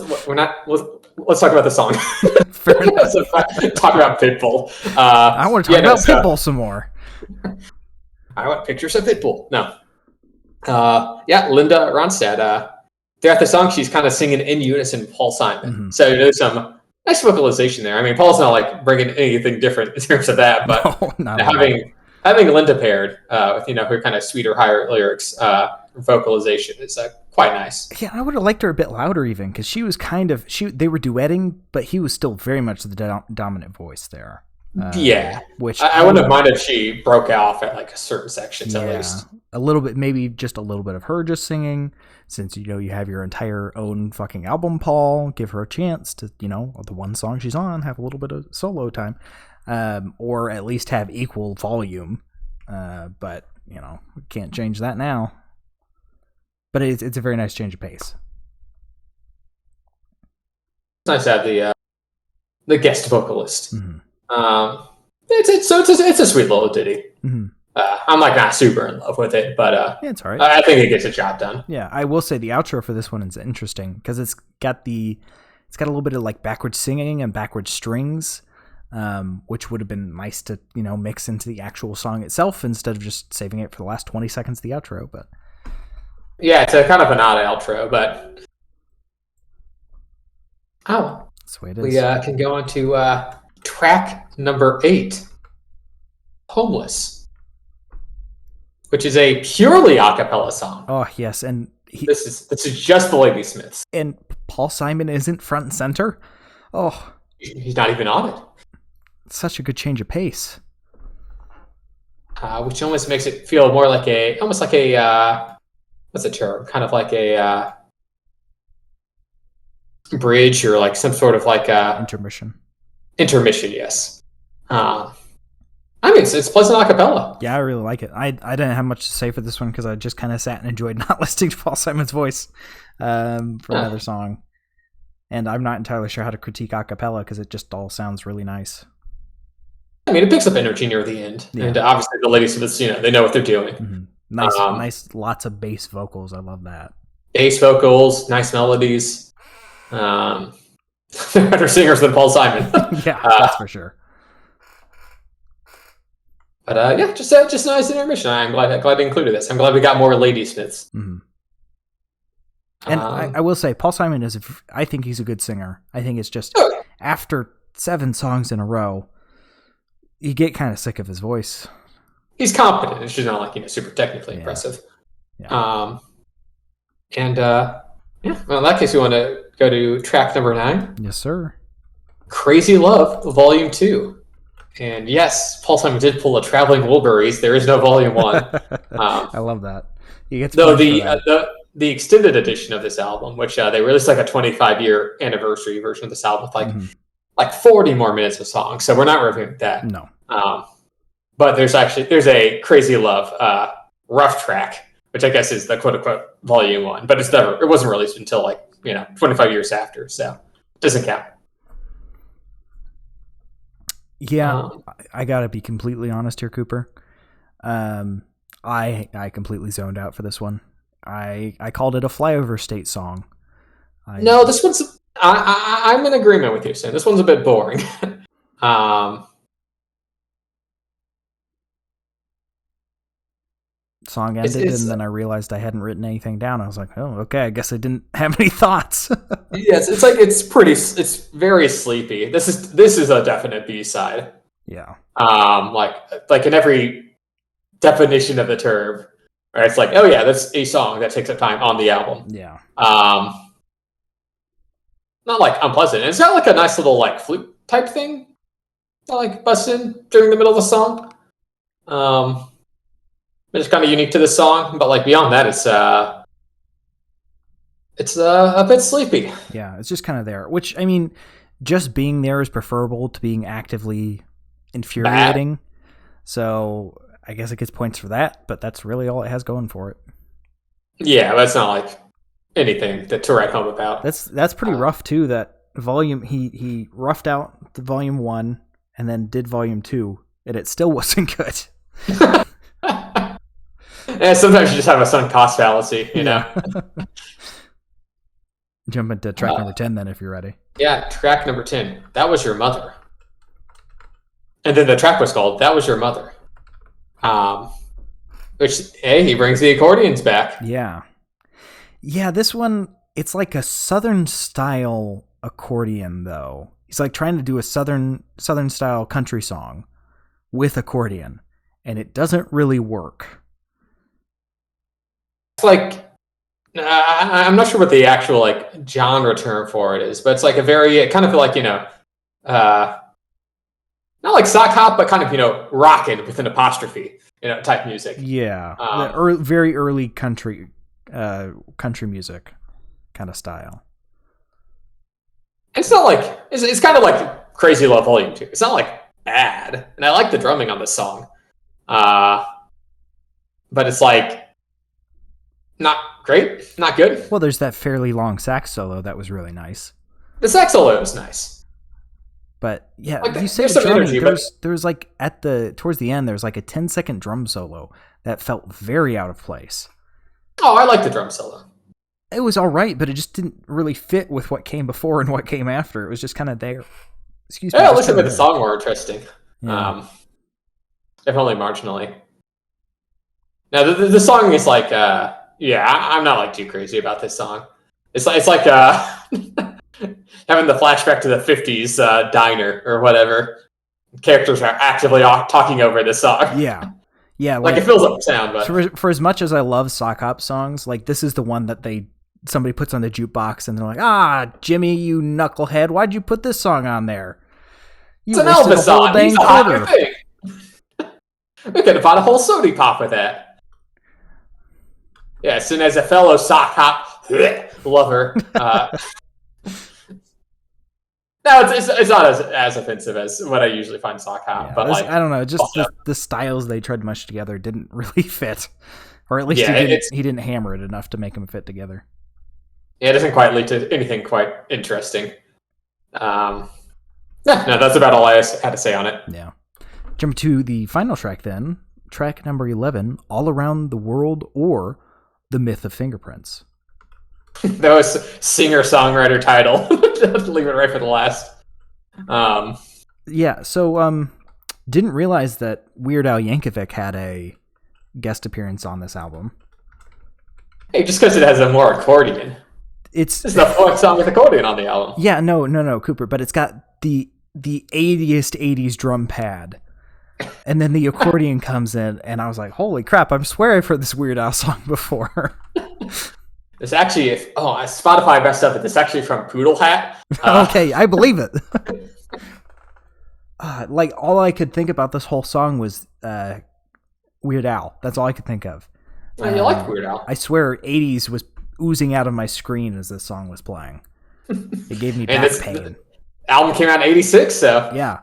talk about the song. Fair enough. Talk about Pitbull. I want to talk about Pitbull some more. I want pictures of Pitbull. No. Linda Ronstadt. Throughout the song, she's kind of singing in unison with Paul Simon. Mm-hmm. So there's some nice vocalization there. I mean, Paul's not like bringing anything different in terms of that, but having Linda paired with her kind of sweeter, higher lyrics, vocalization is quite nice. Yeah, I would have liked her a bit louder even because she was they were duetting, but he was still very much the dominant voice there. Which I wouldn't have minded if she broke off at like a certain sections at least. A little bit, maybe just a little bit of her just singing, since you have your entire own fucking album, Paul. Give her a chance to, the one song she's on, have a little bit of solo time, or at least have equal volume. But we can't change that now. But it's a very nice change of pace. It's nice to have the guest vocalist. Mm-hmm. It's a sweet little ditty. Mm-hmm. I'm like not super in love with it, but it's all right. I think it gets the job done. Yeah, I will say the outro for this one is interesting because it's got a little bit of like backwards singing and backwards strings, which would have been nice to mix into the actual song itself instead of just saving it for the last 20 seconds of the outro. But yeah, it's a kind of an odd outro, but that's the way it is. We can go on to track number 8, Homeless, which is a purely a cappella song. Oh, yes, and this is just the Ladysmiths. And Paul Simon isn't front and center. Oh. He's not even on it. It's such a good change of pace. Which almost makes it feel more like what's the term? Kind of like a bridge or like some sort of like intermission. Intermission, yes. I mean, it's pleasant a cappella. Yeah, I really like it. I didn't have much to say for this one because I just kind of sat and enjoyed not listening to Paul Simon's voice for another song. And I'm not entirely sure how to critique a cappella because it just all sounds really nice. I mean, it picks up energy near the end. Yeah. And obviously the Ladysmiths, they know what they're doing. Mm-hmm. Nice, lots of bass vocals. I love that. Bass vocals, nice melodies. Better singers than Paul Simon. Yeah, that's for sure. But just a nice intermission. I'm glad I included this. I'm glad we got more Ladysmiths. Mm-hmm. And I will say, Paul Simon I think he's a good singer. I think it's just after 7 songs in a row, you get kind of sick of his voice. He's competent. It's just not like super technically impressive. Yeah. Well, in that case, we want to go to track number 9. Yes, sir. Crazy Love, Volume 2. And yes, Paul Simon did pull a Traveling Wilburys. There is no Volume 1. I love that. The extended edition of this album, which they released like a 25-year anniversary version of this album with like 40 more minutes of songs. So we're not reviewing that. No. But there's a Crazy Love rough track, which I guess is the quote unquote Volume 1, but it wasn't released until 25 years after, so it doesn't count. Yeah, I gotta be completely honest here, Cooper. I completely zoned out for this one. I called it a flyover state song. No, this one's. I'm in agreement with you, Sam. This one's a bit boring. Song ended, and then I realized I hadn't written anything down. I was like, oh, okay, I guess I didn't have any thoughts. Yes, it's very sleepy. This is a definite B-side. Yeah. Like in every definition of the term, right? It's like, oh yeah, that's a song that takes up time on the album. Yeah. Not like unpleasant. It's got like a nice little like flute type thing that like busts in during the middle of the song. It's kind of unique to this song, but like beyond that, it's a bit sleepy. Yeah, it's just kind of there. Which, I mean, just being there is preferable to being actively infuriating. So I guess it gets points for that, but that's really all it has going for it. Yeah, but it's not like anything to write home about. That's pretty rough too. That volume he roughed out the volume 1 and then did volume 2, and it still wasn't good. And sometimes you just have a sunk cost fallacy, you know. Jump into track number 10 then, if you're ready. Yeah, track number 10. That Was Your Mother. And then the track was called "That Was Your Mother." Which, hey, he brings the accordions back. Yeah. This one, it's like a Southern style accordion, though. He's like trying to do a Southern style country song with accordion, and it doesn't really work. It's like, I'm not sure what the actual like genre term for it is, but it's like a very kind of like, not like sock hop, but kind of, rockin' with an apostrophe, type music. Yeah. Very early country music kind of style. It's not like, it's kind of like Crazy Love Volume 2. It's not like bad. And I like the drumming on this song. But it's like not great, not good. Well, there's that fairly long sax solo that was really nice. The sax solo was nice. But yeah, like you say drumming, there's like towards the end, there's like a 10-second drum solo that felt very out of place. Oh, I like the drum solo. It was all right, but it just didn't really fit with what came before and what came after. It was just kind of there. Excuse me. Yeah, listen to the song more interesting. Yeah. If only marginally. Now the song is like, I'm not like too crazy about this song. It's like having the flashback to the 50s diner or whatever. Characters are actively talking over this song. Yeah. Like it fills up the sound, but for as much as I love sock hop songs, like this is the one that somebody puts on the jukebox and they're like, Jimmy, you knucklehead, why'd you put this song on there? It's an Elvis song. He's a hot thing. We could have bought a whole soda pop with that. Yes, and as a fellow sock hop lover, no, it's not as offensive as what I usually find sock hop. But like, I don't know, just the styles they tried to mush together didn't really fit, or at least he didn't hammer it enough to make them fit together. Yeah, it doesn't quite lead to anything quite interesting. That's about all I had to say on it. Yeah. Jump to the final track then, track number 11, All Around the World, or The Myth of Fingerprints. That was singer-songwriter title. Leave it right for the last. Yeah, so didn't realize that Weird Al Yankovic had a guest appearance on this album. Hey, just because it has a more accordion. It's the fourth song with accordion on the album. Yeah, no, Cooper, but it's got the 80s drum pad. And then the accordion comes in, and I was like, holy crap, I swear I've heard this Weird Al song before. It's actually, Spotify messed up, but it's actually from Poodle Hat. Okay, I believe it. Like, all I could think about this whole song was Weird Al. That's all I could think of. You like Weird Al. I swear 80s was oozing out of my screen as this song was playing. It gave me back pain. Album came out in 86, so. Yeah.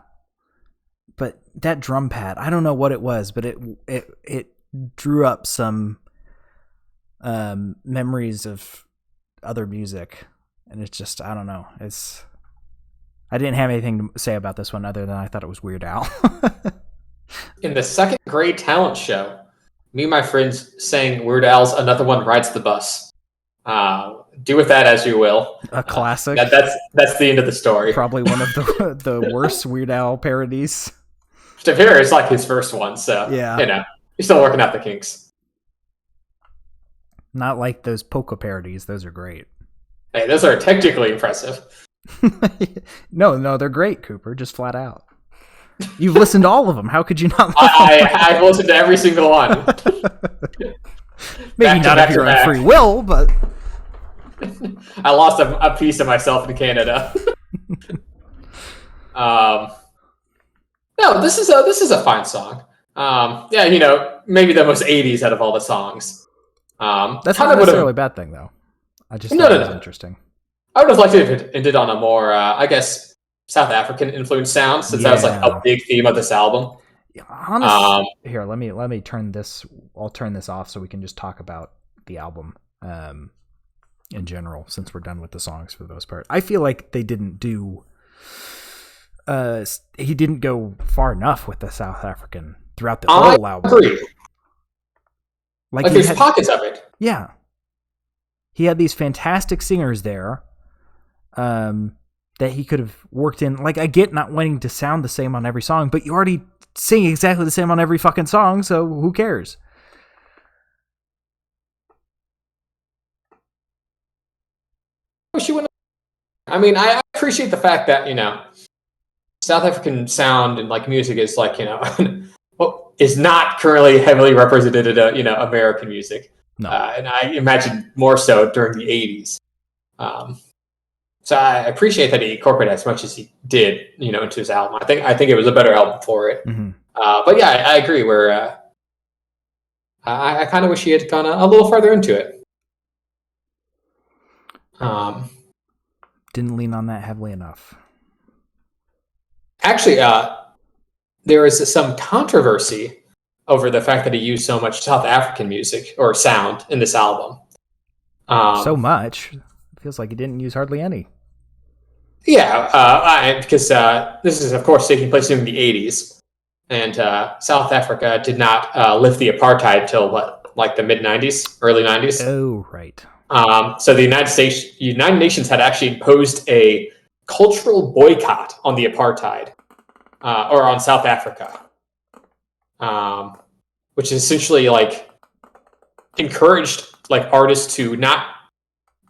But that drum pad, I don't know what it was, but it drew up some memories of other music, and it's just, I don't know. I didn't have anything to say about this one other than I thought it was Weird Al. In the second grade talent show, me and my friends sang Weird Al's "Another One Rides the Bus." Do with that as you will. A classic. That's the end of the story. Probably one of the worst Weird Al parodies. To hear, it's like his first one, so yeah, he's still working out the kinks. Not like those polka parodies; those are great. Hey, those are technically impressive. No, they're great, Cooper. Just flat out. You've listened to all of them. How could you not? I've listened to every single one. Maybe not of your own free will, but I lost a piece of myself in Canada. No, this is a fine song. Maybe the most 80s out of all the songs. That's not necessarily a bad thing, though. I just thought it was interesting. I would have liked it if it ended on a more, South African influenced sound, since that was like a big theme of this album. Honestly, here, let me turn this. I'll turn this off so we can just talk about the album. in general, since we're done with the songs for the most part. I feel like they didn't do. He didn't go far enough with the South African throughout the whole album. I agree. Like there's pockets of it. Yeah. He had these fantastic singers there that he could have worked in. Like, I get not wanting to sound the same on every song, but you already sing exactly the same on every fucking song, so who cares? I mean, I appreciate the fact that, South African sound and like music is like, is not currently heavily represented in, American music. No. And I imagine more so during the 80s. So I appreciate that he incorporated as much as he did, into his album. I think it was a better album for it. Mm-hmm. But yeah, I agree where I kind of wish he had gone a little farther into it. Didn't lean on that heavily enough. Actually, there is some controversy over the fact that he used so much South African music or sound in this album. So much. It feels like he didn't use hardly any. Yeah, because this is, of course, taking place in the 80s. And South Africa did not lift the apartheid till, like the mid-90s, early 90s? Oh, right. So the United Nations had actually imposed a cultural boycott on the apartheid, or on South Africa, which is essentially like encouraged like artists to not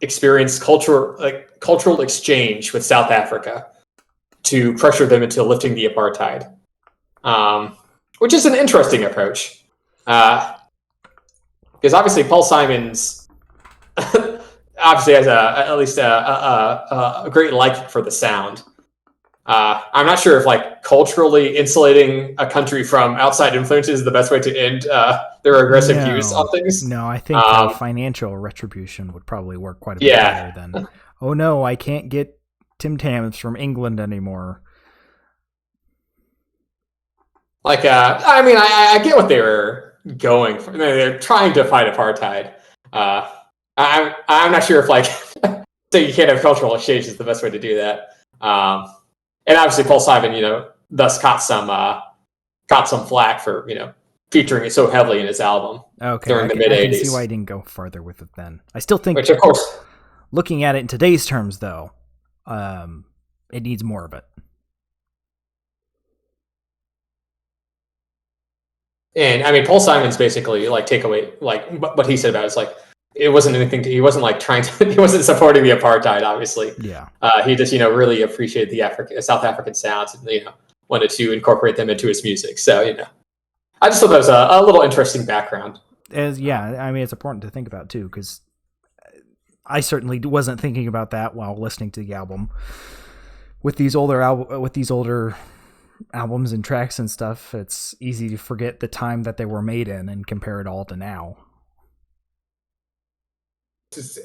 experience cultural exchange with South Africa to pressure them into lifting the apartheid, which is an interesting approach, because obviously Paul Simon's obviously has at least a great liking for the sound. I'm not sure if like culturally insulating a country from outside influences is the best way to end their aggressive views on things. No, I think financial retribution would probably work quite a bit better than, oh no, I can't get Tim Tams from England anymore. Like, I mean, I get what they were going for. They're trying to fight apartheid. I'm not sure if like so you can't have cultural exchange is the best way to do that. And obviously Paul Simon, thus caught some flack for featuring it so heavily in his album during the mid 80s. I can see why he didn't go further with it then. I still think, which of course, looking at it in today's terms, though, it needs more of it. And I mean, Paul Simon's basically like takeaway, like what he said about it is like it wasn't anything. He wasn't like trying to. He wasn't supporting the apartheid, obviously. Yeah. He just really appreciated the South African sounds and wanted to incorporate them into his music. So I just thought that was a little interesting background. I mean, it's important to think about too, because I certainly wasn't thinking about that while listening to the album. With these older albums and tracks and stuff, it's easy to forget the time that they were made in and compare it all to now.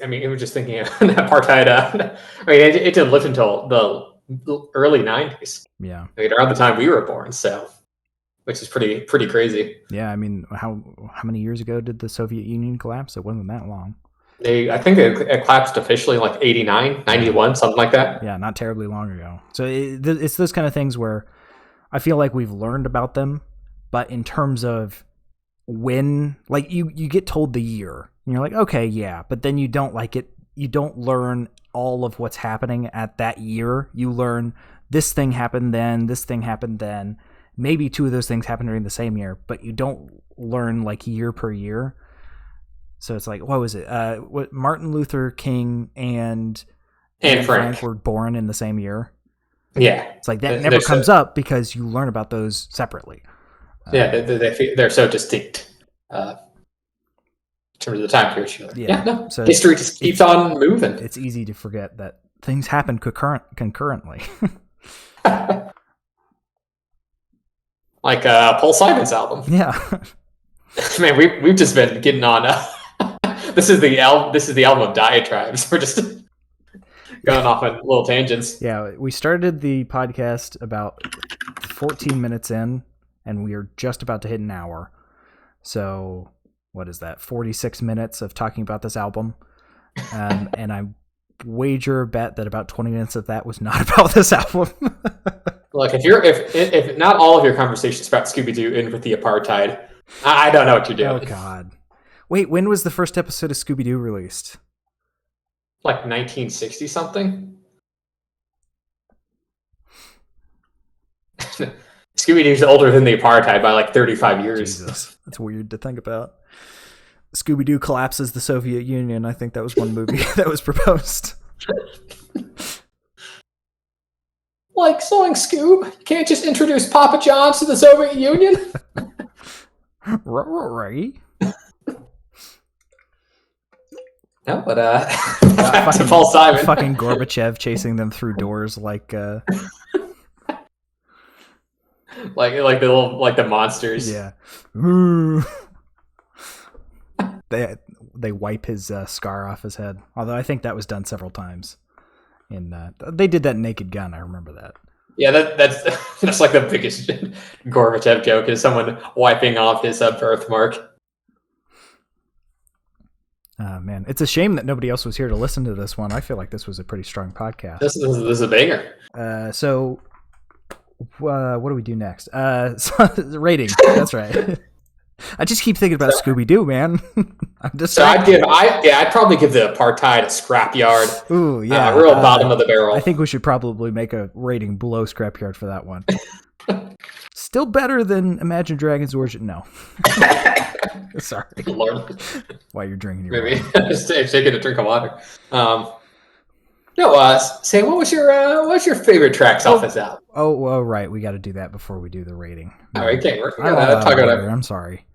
I mean, we were just thinking of apartheid. I mean, it didn't live until the early 90s. Yeah. I mean, around the time we were born, so which is pretty crazy. Yeah, I mean, how many years ago did the Soviet Union collapse? It wasn't that long. I think it collapsed officially like 89, 91, something like that. Yeah, not terribly long ago. So it's those kind of things where I feel like we've learned about them, but in terms of when, like you get told the year, and you're like, okay, yeah, but then you don't like it. You don't learn all of what's happening at that year. You learn this thing happened then, this thing happened then. Maybe two of those things happened during the same year, but you don't learn like year per year. So it's like, what was it? What Martin Luther King and Frank were born in the same year. Yeah, it's like that never comes up because you learn about those separately. Yeah, they're so distinct in terms of the time period. So history just keeps on moving. It's easy to forget that things happen concurrently. Like Paul Simon's album. Yeah. Man, we've just been getting on. This is the album of diatribes. We're just going off on little tangents. Yeah, we started the podcast about 14 minutes in, and we are just about to hit an hour. So, what is that? 46 minutes of talking about this album. And I wager a bet that about 20 minutes of that was not about this album. Look, if not all of your conversations about Scooby-Doo end with the apartheid, I don't know what you're doing. Oh God! Wait, when was the first episode of Scooby-Doo released? Like 1960 something. Scooby-Doo's older than the apartheid by like 35 years. Jesus, that's weird to think about. Scooby-Doo collapses the Soviet Union. I think that was one movie that was proposed. Like sewing Scoob, you can't just introduce Papa John's to the Soviet Union. Right. No, but back to Paul Simon. Fucking Gorbachev chasing them through doors like the monsters. Yeah. They wipe his scar off his head. Although I think that was done several times. And they did that in Naked Gun. I remember that. Yeah, that's like the biggest Gorbachev joke is someone wiping off his birthmark. Man, it's a shame that nobody else was here to listen to this one. I feel like this was a pretty strong podcast. This is a banger. So what do we do next? Rating. That's right. I just keep thinking about Scooby-Doo, man. I'd probably give the apartheid a scrapyard. Ooh, yeah. Real bottom of the barrel. I think we should probably make a rating below scrapyard for that one. Still better than Imagine Dragons Origin. No. Sorry. Lord. While you're drinking your Maybe just taking a drink of water. Sam, what was your favorite tracks off this album? Oh, right. We got to do that before we do the rating. All right, okay. We're gonna talk about it. I'm sorry.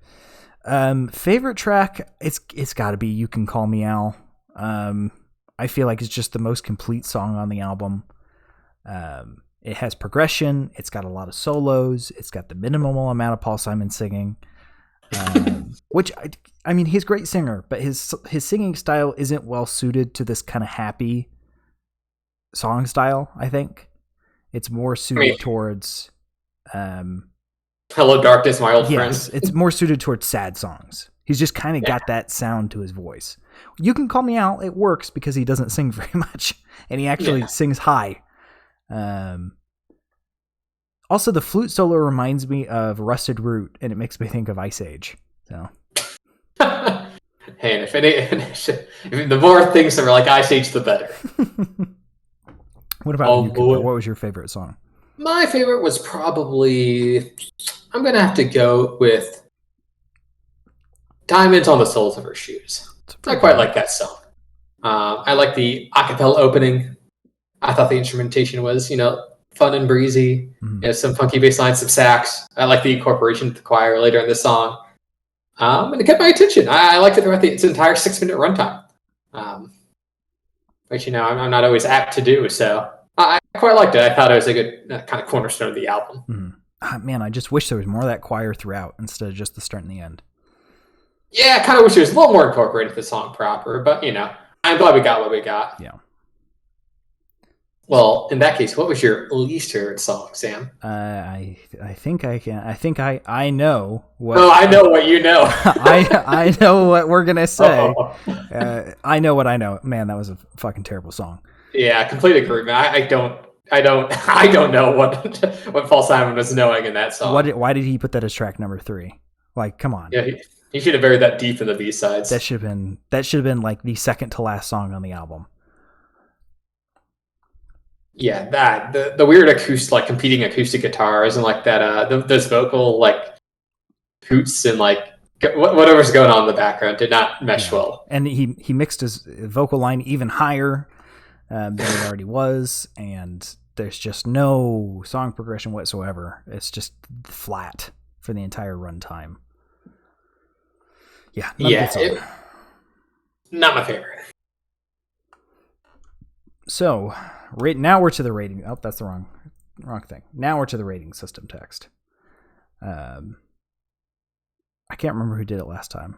Favorite track? It's got to be "You Can Call Me Al." I feel like it's just the most complete song on the album. It has progression. It's got a lot of solos. It's got the minimal amount of Paul Simon singing. Which I mean, he's a great singer, but his singing style isn't well suited to this kind of happy song style. I think it's more suited towards "Hello Darkness, My Old Friend." It's more suited towards sad songs. He's just kind of got that sound to his voice. "You Can Call Me Out," it works because he doesn't sing very much, and he actually sings high. Also, the flute solo reminds me of Rusted Root, and it makes me think of Ice Age. So, hey, if the more things that are like Ice Age, the better. What about you? What was your favorite song? My favorite was probably, I'm gonna have to go with "Diamonds on the Soles of Her Shoes." I quite like that song. I like the acapella opening. I thought the instrumentation was, fun and breezy. Mm-hmm. Some funky bass lines, some sax. I like the incorporation of the choir later in the song. And it kept my attention. I liked it throughout its entire 6-minute runtime. Which, I'm not always apt to do. So I quite liked it. I thought it was a good kind of cornerstone of the album. Mm-hmm. Man, I just wish there was more of that choir throughout instead of just the start and the end. Yeah, I kind of wish there was a little more incorporated into the song proper. But, I'm glad we got what we got. Yeah. Well, in that case, what was your least favorite song, Sam? I think I know what. Oh, I know what you know. I know what we're gonna say. I know what I know. Man, that was a fucking terrible song. Yeah, complete agreement. I don't know what Paul Simon was knowing in that song. Why did he put that as track number 3? Like, come on. Yeah, he should have buried that deep in the B-sides. That should have been like the second to last song on the album. Yeah, the weird acoustic, like competing acoustic guitars and like that, those vocal like hoots and like whatever's going on in the background did not mesh well. And he mixed his vocal line even higher than it already was, and there's just no song progression whatsoever. It's just flat for the entire runtime. Yeah, not my favorite. So, now we're to the rating. Oh, that's the wrong thing. Now we're to the rating system text. I can't remember who did it last time.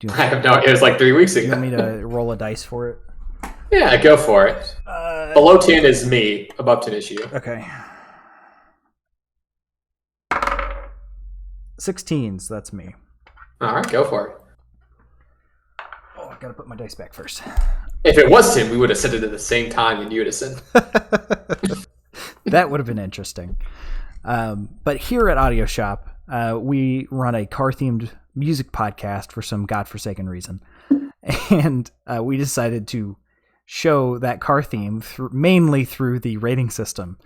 I have no idea. It was like 3 weeks ago. Do you want me to roll a dice for it? Yeah, go for it. Below 10 is me. Above 10 is you. Okay. 16s, that's me. All right, go for it. Oh, I gotta put my dice back first. If it was Tim, we would have said it at the same time in unison. That would have been interesting. But here at Audio Shop, we run a car-themed music podcast for some godforsaken reason. And we decided to show that car theme mainly through the rating system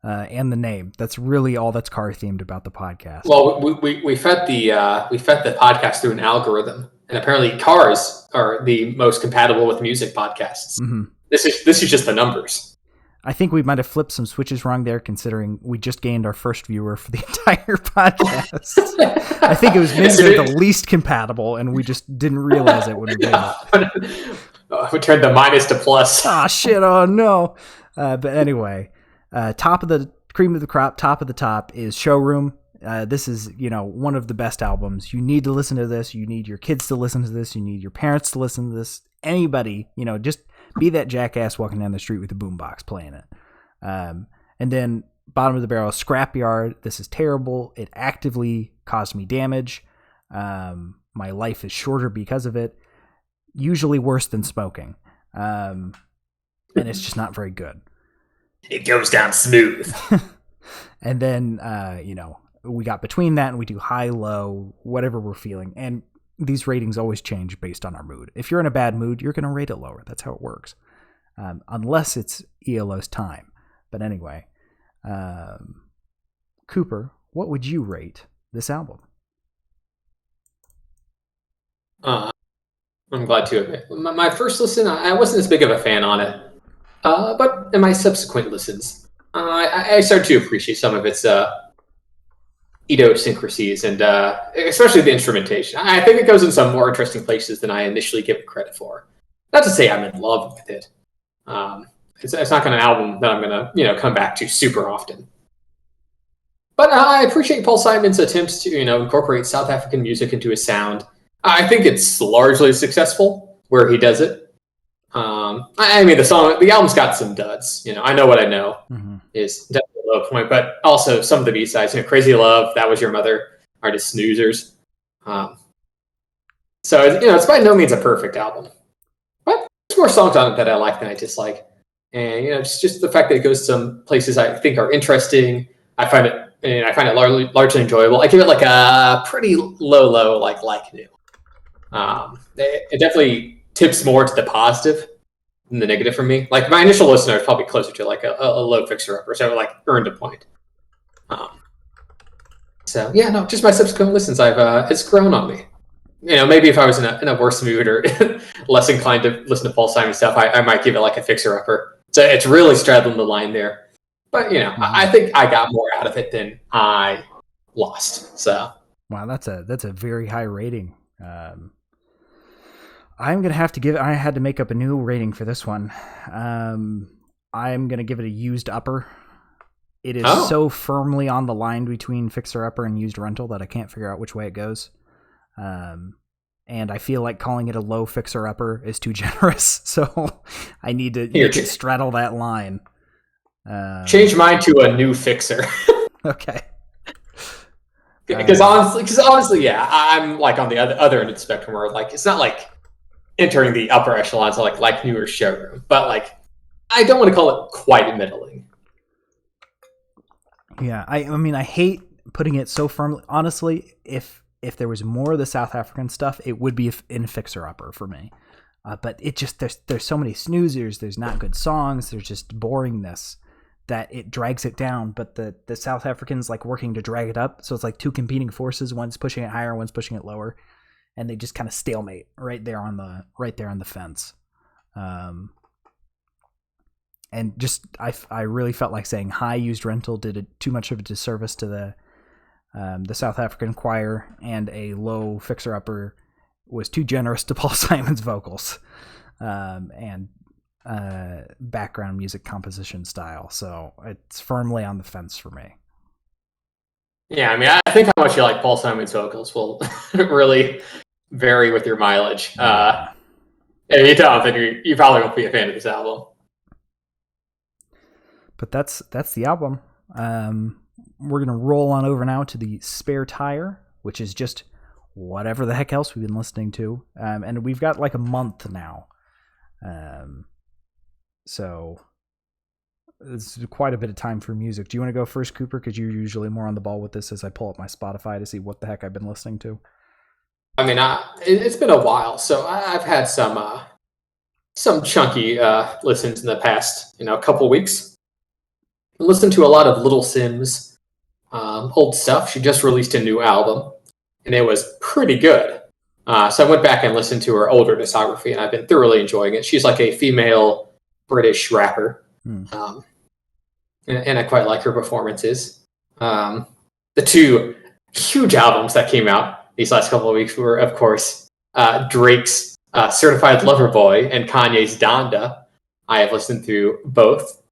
and the name. That's really all that's car themed about the podcast. Well, we fed the podcast through an algorithm, and apparently cars are the most compatible with music podcasts. Mm-hmm. This is just the numbers. I think we might have flipped some switches wrong there, considering we just gained our first viewer for the entire podcast. I think it was maybe the least compatible, and we just didn't realize it when we did it. We turned the minus to plus. Ah, shit! Oh no! But anyway, top of the cream of the crop, top of the top is Showroom. This is, one of the best albums. You need to listen to this. You need your kids to listen to this. You need your parents to listen to this. Anybody, just be that jackass walking down the street with a boombox playing it. And then bottom of the barrel, Scrapyard. This is terrible. It actively caused me damage. My life is shorter because of it. Usually worse than smoking. And it's just not very good. It goes down smooth. And then, we got between that and we do high, low, whatever we're feeling. And these ratings always change based on our mood. If you're in a bad mood, you're going to rate it lower. That's how it works. Unless it's ELO's time. But anyway, Cooper, what would you rate this album? I'm glad to admit. My first listen, I wasn't as big of a fan on it. But in my subsequent listens, I started to appreciate some of its idiosyncrasies and especially the instrumentation. I think it goes in some more interesting places than I initially give it credit for. Not to say I'm in love with it. It's not an album that I'm going to come back to super often. But I appreciate Paul Simon's attempts to incorporate South African music into his sound. I think it's largely successful where he does it. The album's got some duds. I Know What I Know is definitely a low point, but also some of the B-sides, Crazy Love, That Was Your Mother, are just snoozers. So it's by no means a perfect album, but there's more songs on it that I like than I dislike, and it's just the fact that it goes to some places I think are interesting. I find it largely enjoyable. I give it like a pretty low like new. It definitely tips more to the positive than the negative for me. Like my initial listener is probably closer to like a low fixer-upper, so like earned a point. Just my subsequent listens, it's grown on me. Maybe if I was in a worse mood or less inclined to listen to Paul Simon stuff, I might give it like a fixer-upper. So it's really straddling the line there. But I think I got more out of it than I lost. So wow, that's a very high rating. I'm going to have to give it, I had to make up a new rating for this one. I'm going to give it a used upper. It is so firmly on the line between fixer upper and used rental that I can't figure out which way it goes. And I feel like calling it a low fixer upper is too generous. So I need to straddle that line. Change mine to a new fixer. Okay. Because honestly, yeah, I'm like on the other end of the spectrum where like it's not like entering the upper echelons of like newer Showroom, but like I don't want to call it quite middling. Yeah, I mean I hate putting it so firmly. Honestly, if there was more of the South African stuff, it would be in fixer upper for me. But it just there's so many snoozers. There's not good songs. There's just boringness that it drags it down. But the South Africans like working to drag it up, so it's like two competing forces. One's pushing it higher, one's pushing it lower, and they just kind of stalemate right there on the fence. And just I really felt like saying high used rental did too much of a disservice to the South African choir, and a low fixer upper was too generous to Paul Simon's vocals and background music composition style. So it's firmly on the fence for me. Yeah, I mean, I think how much you like Paul Simon's vocals will really vary with your mileage. If you don't, then you probably won't be a fan of this album. But that's the album. We're gonna roll on over now to the Spare Tire, which is just whatever the heck else we've been listening to, and we've got like a month now So it's quite a bit of time for music. Do you want to go first, Cooper? Because you're usually more on the ball with this as I pull up my Spotify to see what the heck I've been listening to. I mean, it's been a while, so I've had some chunky listens in the past, couple weeks. I listened to a lot of Little Sims, old stuff. She just released a new album, and it was pretty good. So I went back and listened to her older discography, and I've been thoroughly enjoying it. She's like a female British rapper, and I quite like her performances. The two huge albums that came out these last couple of weeks were, of course, Drake's Certified Lover Boy and Kanye's Donda. I have listened through both.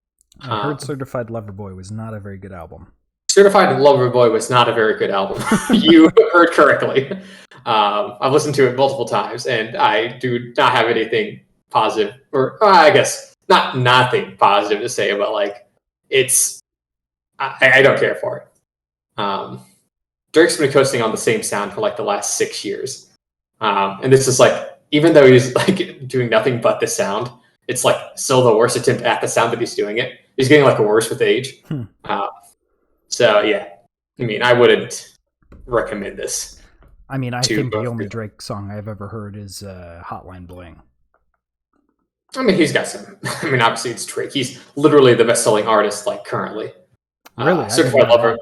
I heard Certified Lover Boy was not a very good album. Certified Lover Boy was not a very good album. You heard correctly. I've listened to it multiple times, and I do not have anything positive, or I guess not nothing positive to say about it's. I don't care for it. Drake's been coasting on the same sound for the last 6 years, and this is even though he's doing nothing but the sound, it's still the worst attempt at the sound that he's doing it. He's getting worse with age. So yeah, I mean, I wouldn't recommend this. I mean, I think the only Drake song I've ever heard is Hotline Bling. I mean, he's got some. I mean, obviously it's Drake. He's literally the best-selling artist currently. Really, Certified Lover.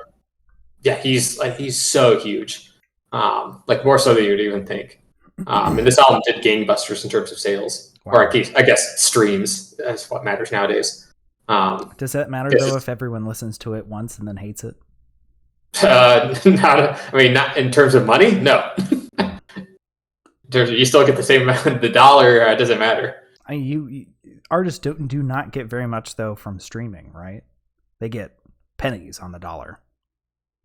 Yeah, he's so huge. More so than you'd even think. And this album did gangbusters in terms of sales, or I guess streams. That's what matters nowadays. Does that matter though if everyone listens to it once and then hates it? Not in terms of money. No. You still get the same amount. The dollar doesn't matter. Artists do not get very much though from streaming, right? They get pennies on the dollar.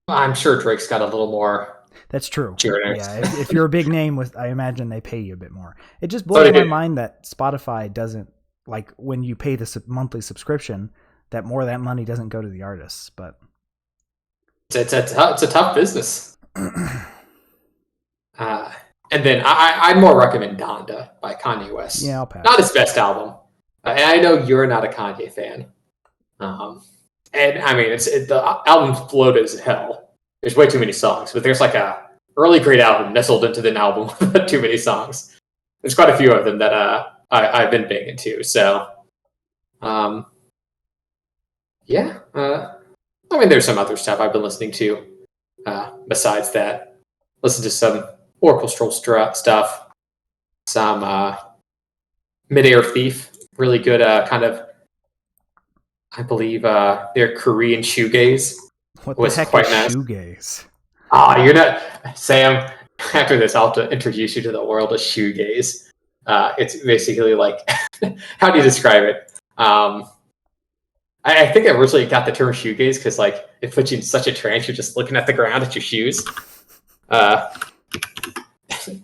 I'm sure Drake's got a little more. That's true. Yeah, if you're a big name, I imagine they pay you a bit more. It just blows my mind that Spotify doesn't, when you pay the monthly subscription, that more of that money doesn't go to the artists. But it's a tough business. And then I'd more recommend Donda by Kanye West. Yeah, I'll pass. Not his best album. And I know you're not a Kanye fan. And I mean, the album's bloated as hell. There's way too many songs, but there's a really great album nestled into the album with too many songs. There's quite a few of them that I've been banging to. So, yeah. I mean, there's some other stuff I've been listening to besides that. Listen to some orchestral stuff, some Midair Thief, really good kind of. I believe their Korean shoegaze was quite nice. Shoegaze? You're not, Sam. After this, I'll have to introduce you to the world of shoegaze. It's basically how do you describe it? I think I originally got the term shoegaze because it puts you in such a trance. You're just looking at the ground at your shoes.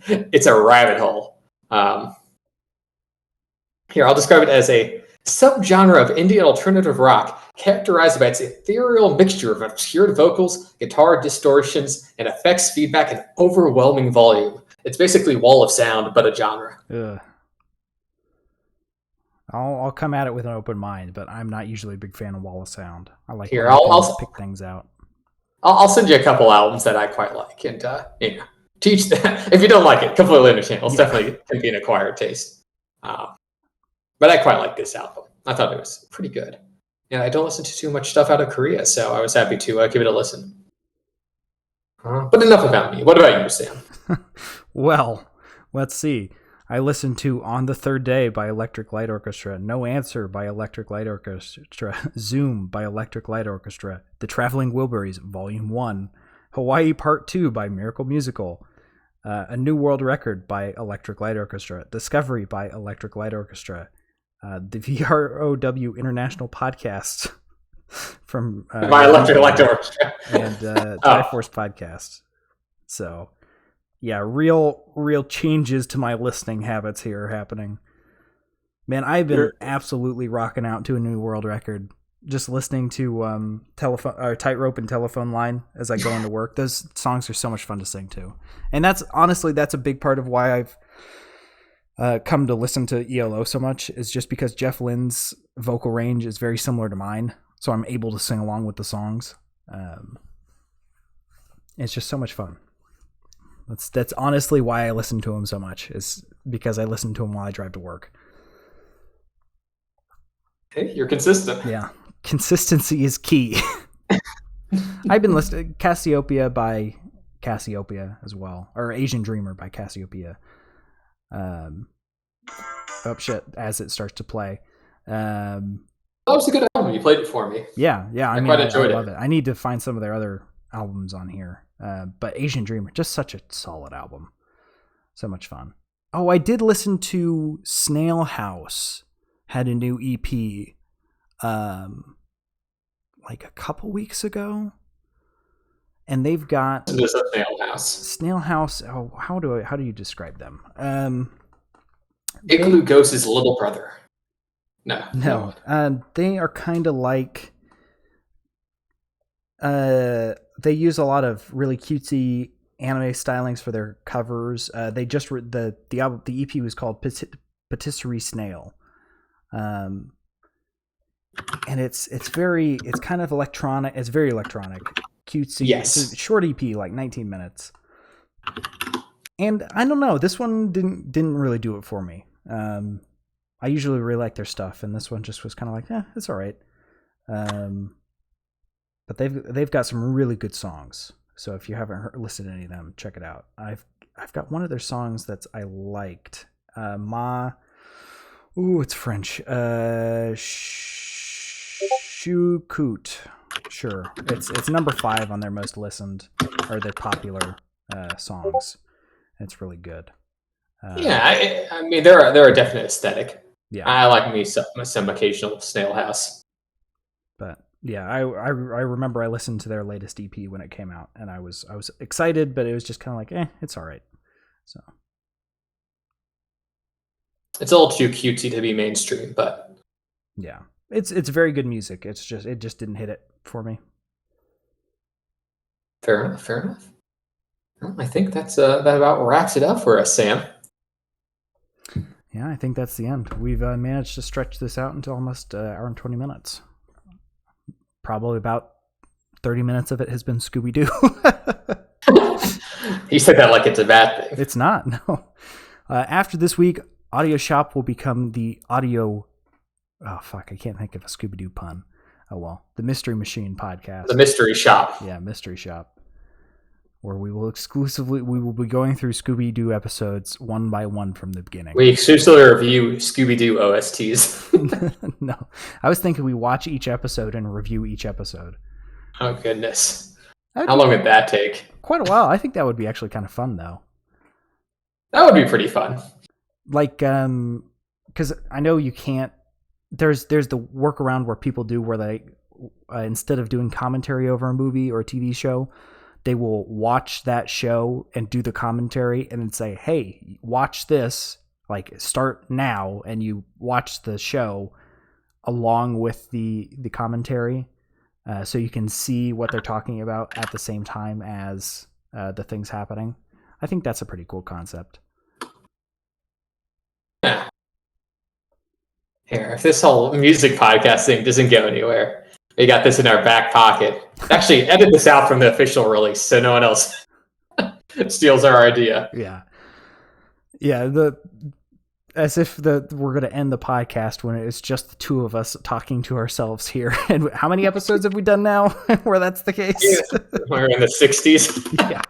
It's a rabbit hole. Here, I'll describe it as a subgenre of indie alternative rock characterized by its ethereal mixture of obscured vocals, guitar distortions, and effects feedback in overwhelming volume. It's basically Wall of Sound, but a genre. Ugh. I'll come at it with an open mind, but I'm not usually a big fan of Wall of Sound. I like I'll pick things out. I'll send you a couple albums that I quite like, and teach that. If you don't like it, completely understand. It's definitely can be an acquired taste. But I quite like this album. I thought it was pretty good. And I don't listen to too much stuff out of Korea, so I was happy to give it a listen. But enough about me. What about you, Sam? Well, let's see. I listened to On the Third Day by Electric Light Orchestra, No Answer by Electric Light Orchestra, Zoom by Electric Light Orchestra, The Traveling Wilburys, Volume 1, Hawaii Part 2 by Miracle Musical, A New World Record by Electric Light Orchestra, Discovery by Electric Light Orchestra, the VROW International Podcast from by Electric Light Orchestra and Triforce Podcast. So, yeah, real changes to my listening habits here are happening. Man, I've been absolutely rocking out to A New World Record. Just listening to Tightrope and Telephone Line as I go into work. Those songs are so much fun to sing to, and that's a big part of why come to listen to ELO so much is just because Jeff Lynne's vocal range is very similar to mine, so I'm able to sing along with the songs. It's just so much fun. That's honestly why I listen to him so much, is because I listen to him while I drive to work. Hey, you're consistent. Yeah, consistency is key. I've been listening Cassiopeia by Cassiopeia as well, or Asian Dreamer by Cassiopeia. Oh shit! As it starts to play, that was a good album. You played it for me. Yeah. I mean, quite enjoyed I love it. I need to find some of their other albums on here. But Asian Dreamer, just such a solid album. So much fun. Oh, I did listen to Snail House had a new EP, like a couple weeks ago, and they've got There's a Snail House. Snail House. Oh, how do you describe them? Igloo Ghost's little brother. No. They are kind of like. They use a lot of really cutesy anime stylings for their covers. They just the album, the EP was called Patisserie Snail, and it's kind of electronic. It's very electronic, cutesy. Yes. It's a short EP, like 19 minutes. And I don't know, this one didn't really do it for me. I usually really like their stuff, and this one just was kind of like, it's all right. But they've got some really good songs. So if you haven't listened to any of them, check it out. I've got one of their songs that I liked. It's French. Choucoute. Sure. It's number 5 on their most listened, or their popular songs. It's really good. I mean, they're a definite aesthetic. Yeah. I like me some occasional Snail House. But yeah, I remember I listened to their latest EP when it came out, and I was excited, but it was just kind of like, it's all right. So it's a little too cutesy to be mainstream, but yeah, it's very good music. It just didn't hit it for me. Fair enough. Well, I think that about wraps it up for us, Sam. Yeah, I think that's the end. We've managed to stretch this out until almost an hour and 20 minutes. Probably about 30 minutes of it has been Scooby-Doo. You said that like it's a bad thing. It's not, no. After this week, Audio Shop will become the audio... Oh, fuck, I can't think of a Scooby-Doo pun. Oh, well. The Mystery Machine podcast. The Mystery Shop. Yeah, Mystery Shop. Where we will be going through Scooby-Doo episodes one by one from the beginning. We exclusively review Scooby-Doo OSTs. No. I was thinking we watch each episode and review each episode. Oh, goodness. How long would that take? Quite a while. I think that would be actually kind of fun, though. That would be pretty fun. Like, because I know you can't... There's the workaround where people do where they, instead of doing commentary over a movie or a TV show, they will watch that show and do the commentary and then say, hey, watch this, like start now, and you watch the show along with the commentary, so you can see what they're talking about at the same time as the things happening. I think that's a pretty cool concept. Yeah. Here, if this whole music podcast thing doesn't go anywhere, we got this in our back pocket. Actually, edit this out from the official release so no one else steals our idea. Yeah. As if we're going to end the podcast when it's just the two of us talking to ourselves here. And how many episodes have we done now where that's the case? Yeah, we're in the 60s. Yeah.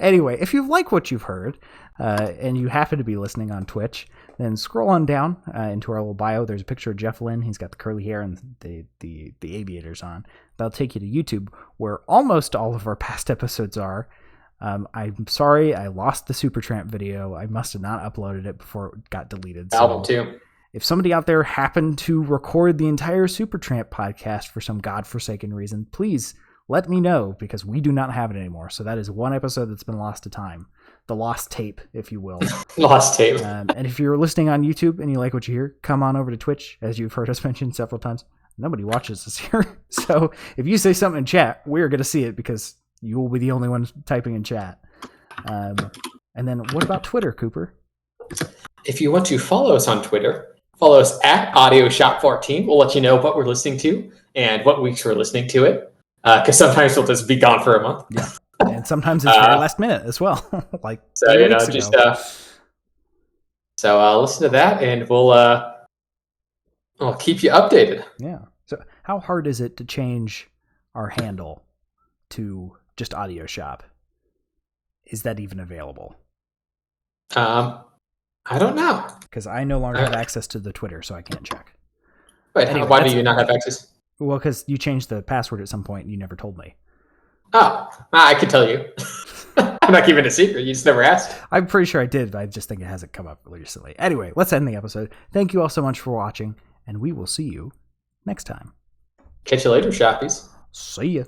Anyway, if you like what you've heard, and you happen to be listening on Twitch, then scroll on down into our little bio. There's a picture of Jeff Lynne. He's got the curly hair and the aviators on. That'll take you to YouTube, where almost all of our past episodes are. I'm sorry, I lost the Supertramp video. I must have not uploaded it before it got deleted. Album too. If somebody out there happened to record the entire Supertramp podcast for some godforsaken reason, please let me know, because we do not have it anymore. So that is one episode that's been lost to time. The lost tape, if you will. Lost tape. And if you're listening on YouTube and you like what you hear, come on over to Twitch, as you've heard us mention several times. Nobody watches us here. So if you say something in chat, we're going to see it, because you will be the only one typing in chat. And then what about Twitter, Cooper? if you want to follow us on Twitter, follow us at AudioShop14. We'll let you know what we're listening to and what weeks we're listening to it. Because sometimes we'll just be gone for a month. Yeah. And sometimes it's very last minute as well. Like so, 3 weeks ago. So listen to that, and we'll keep you updated. Yeah. So how hard is it to change our handle to just Audio Shop? Is that even available? I don't know. Because I no longer have access to the Twitter, so I can't check. Wait, anyway, why do you not have access? Well, because you changed the password at some point and you never told me. Oh, I could tell you. I'm not keeping it a secret. You just never asked. I'm pretty sure I did, but I just think it hasn't come up recently. Anyway, let's end the episode. Thank you all so much for watching, and we will see you next time. Catch you later, Shoppies. See ya.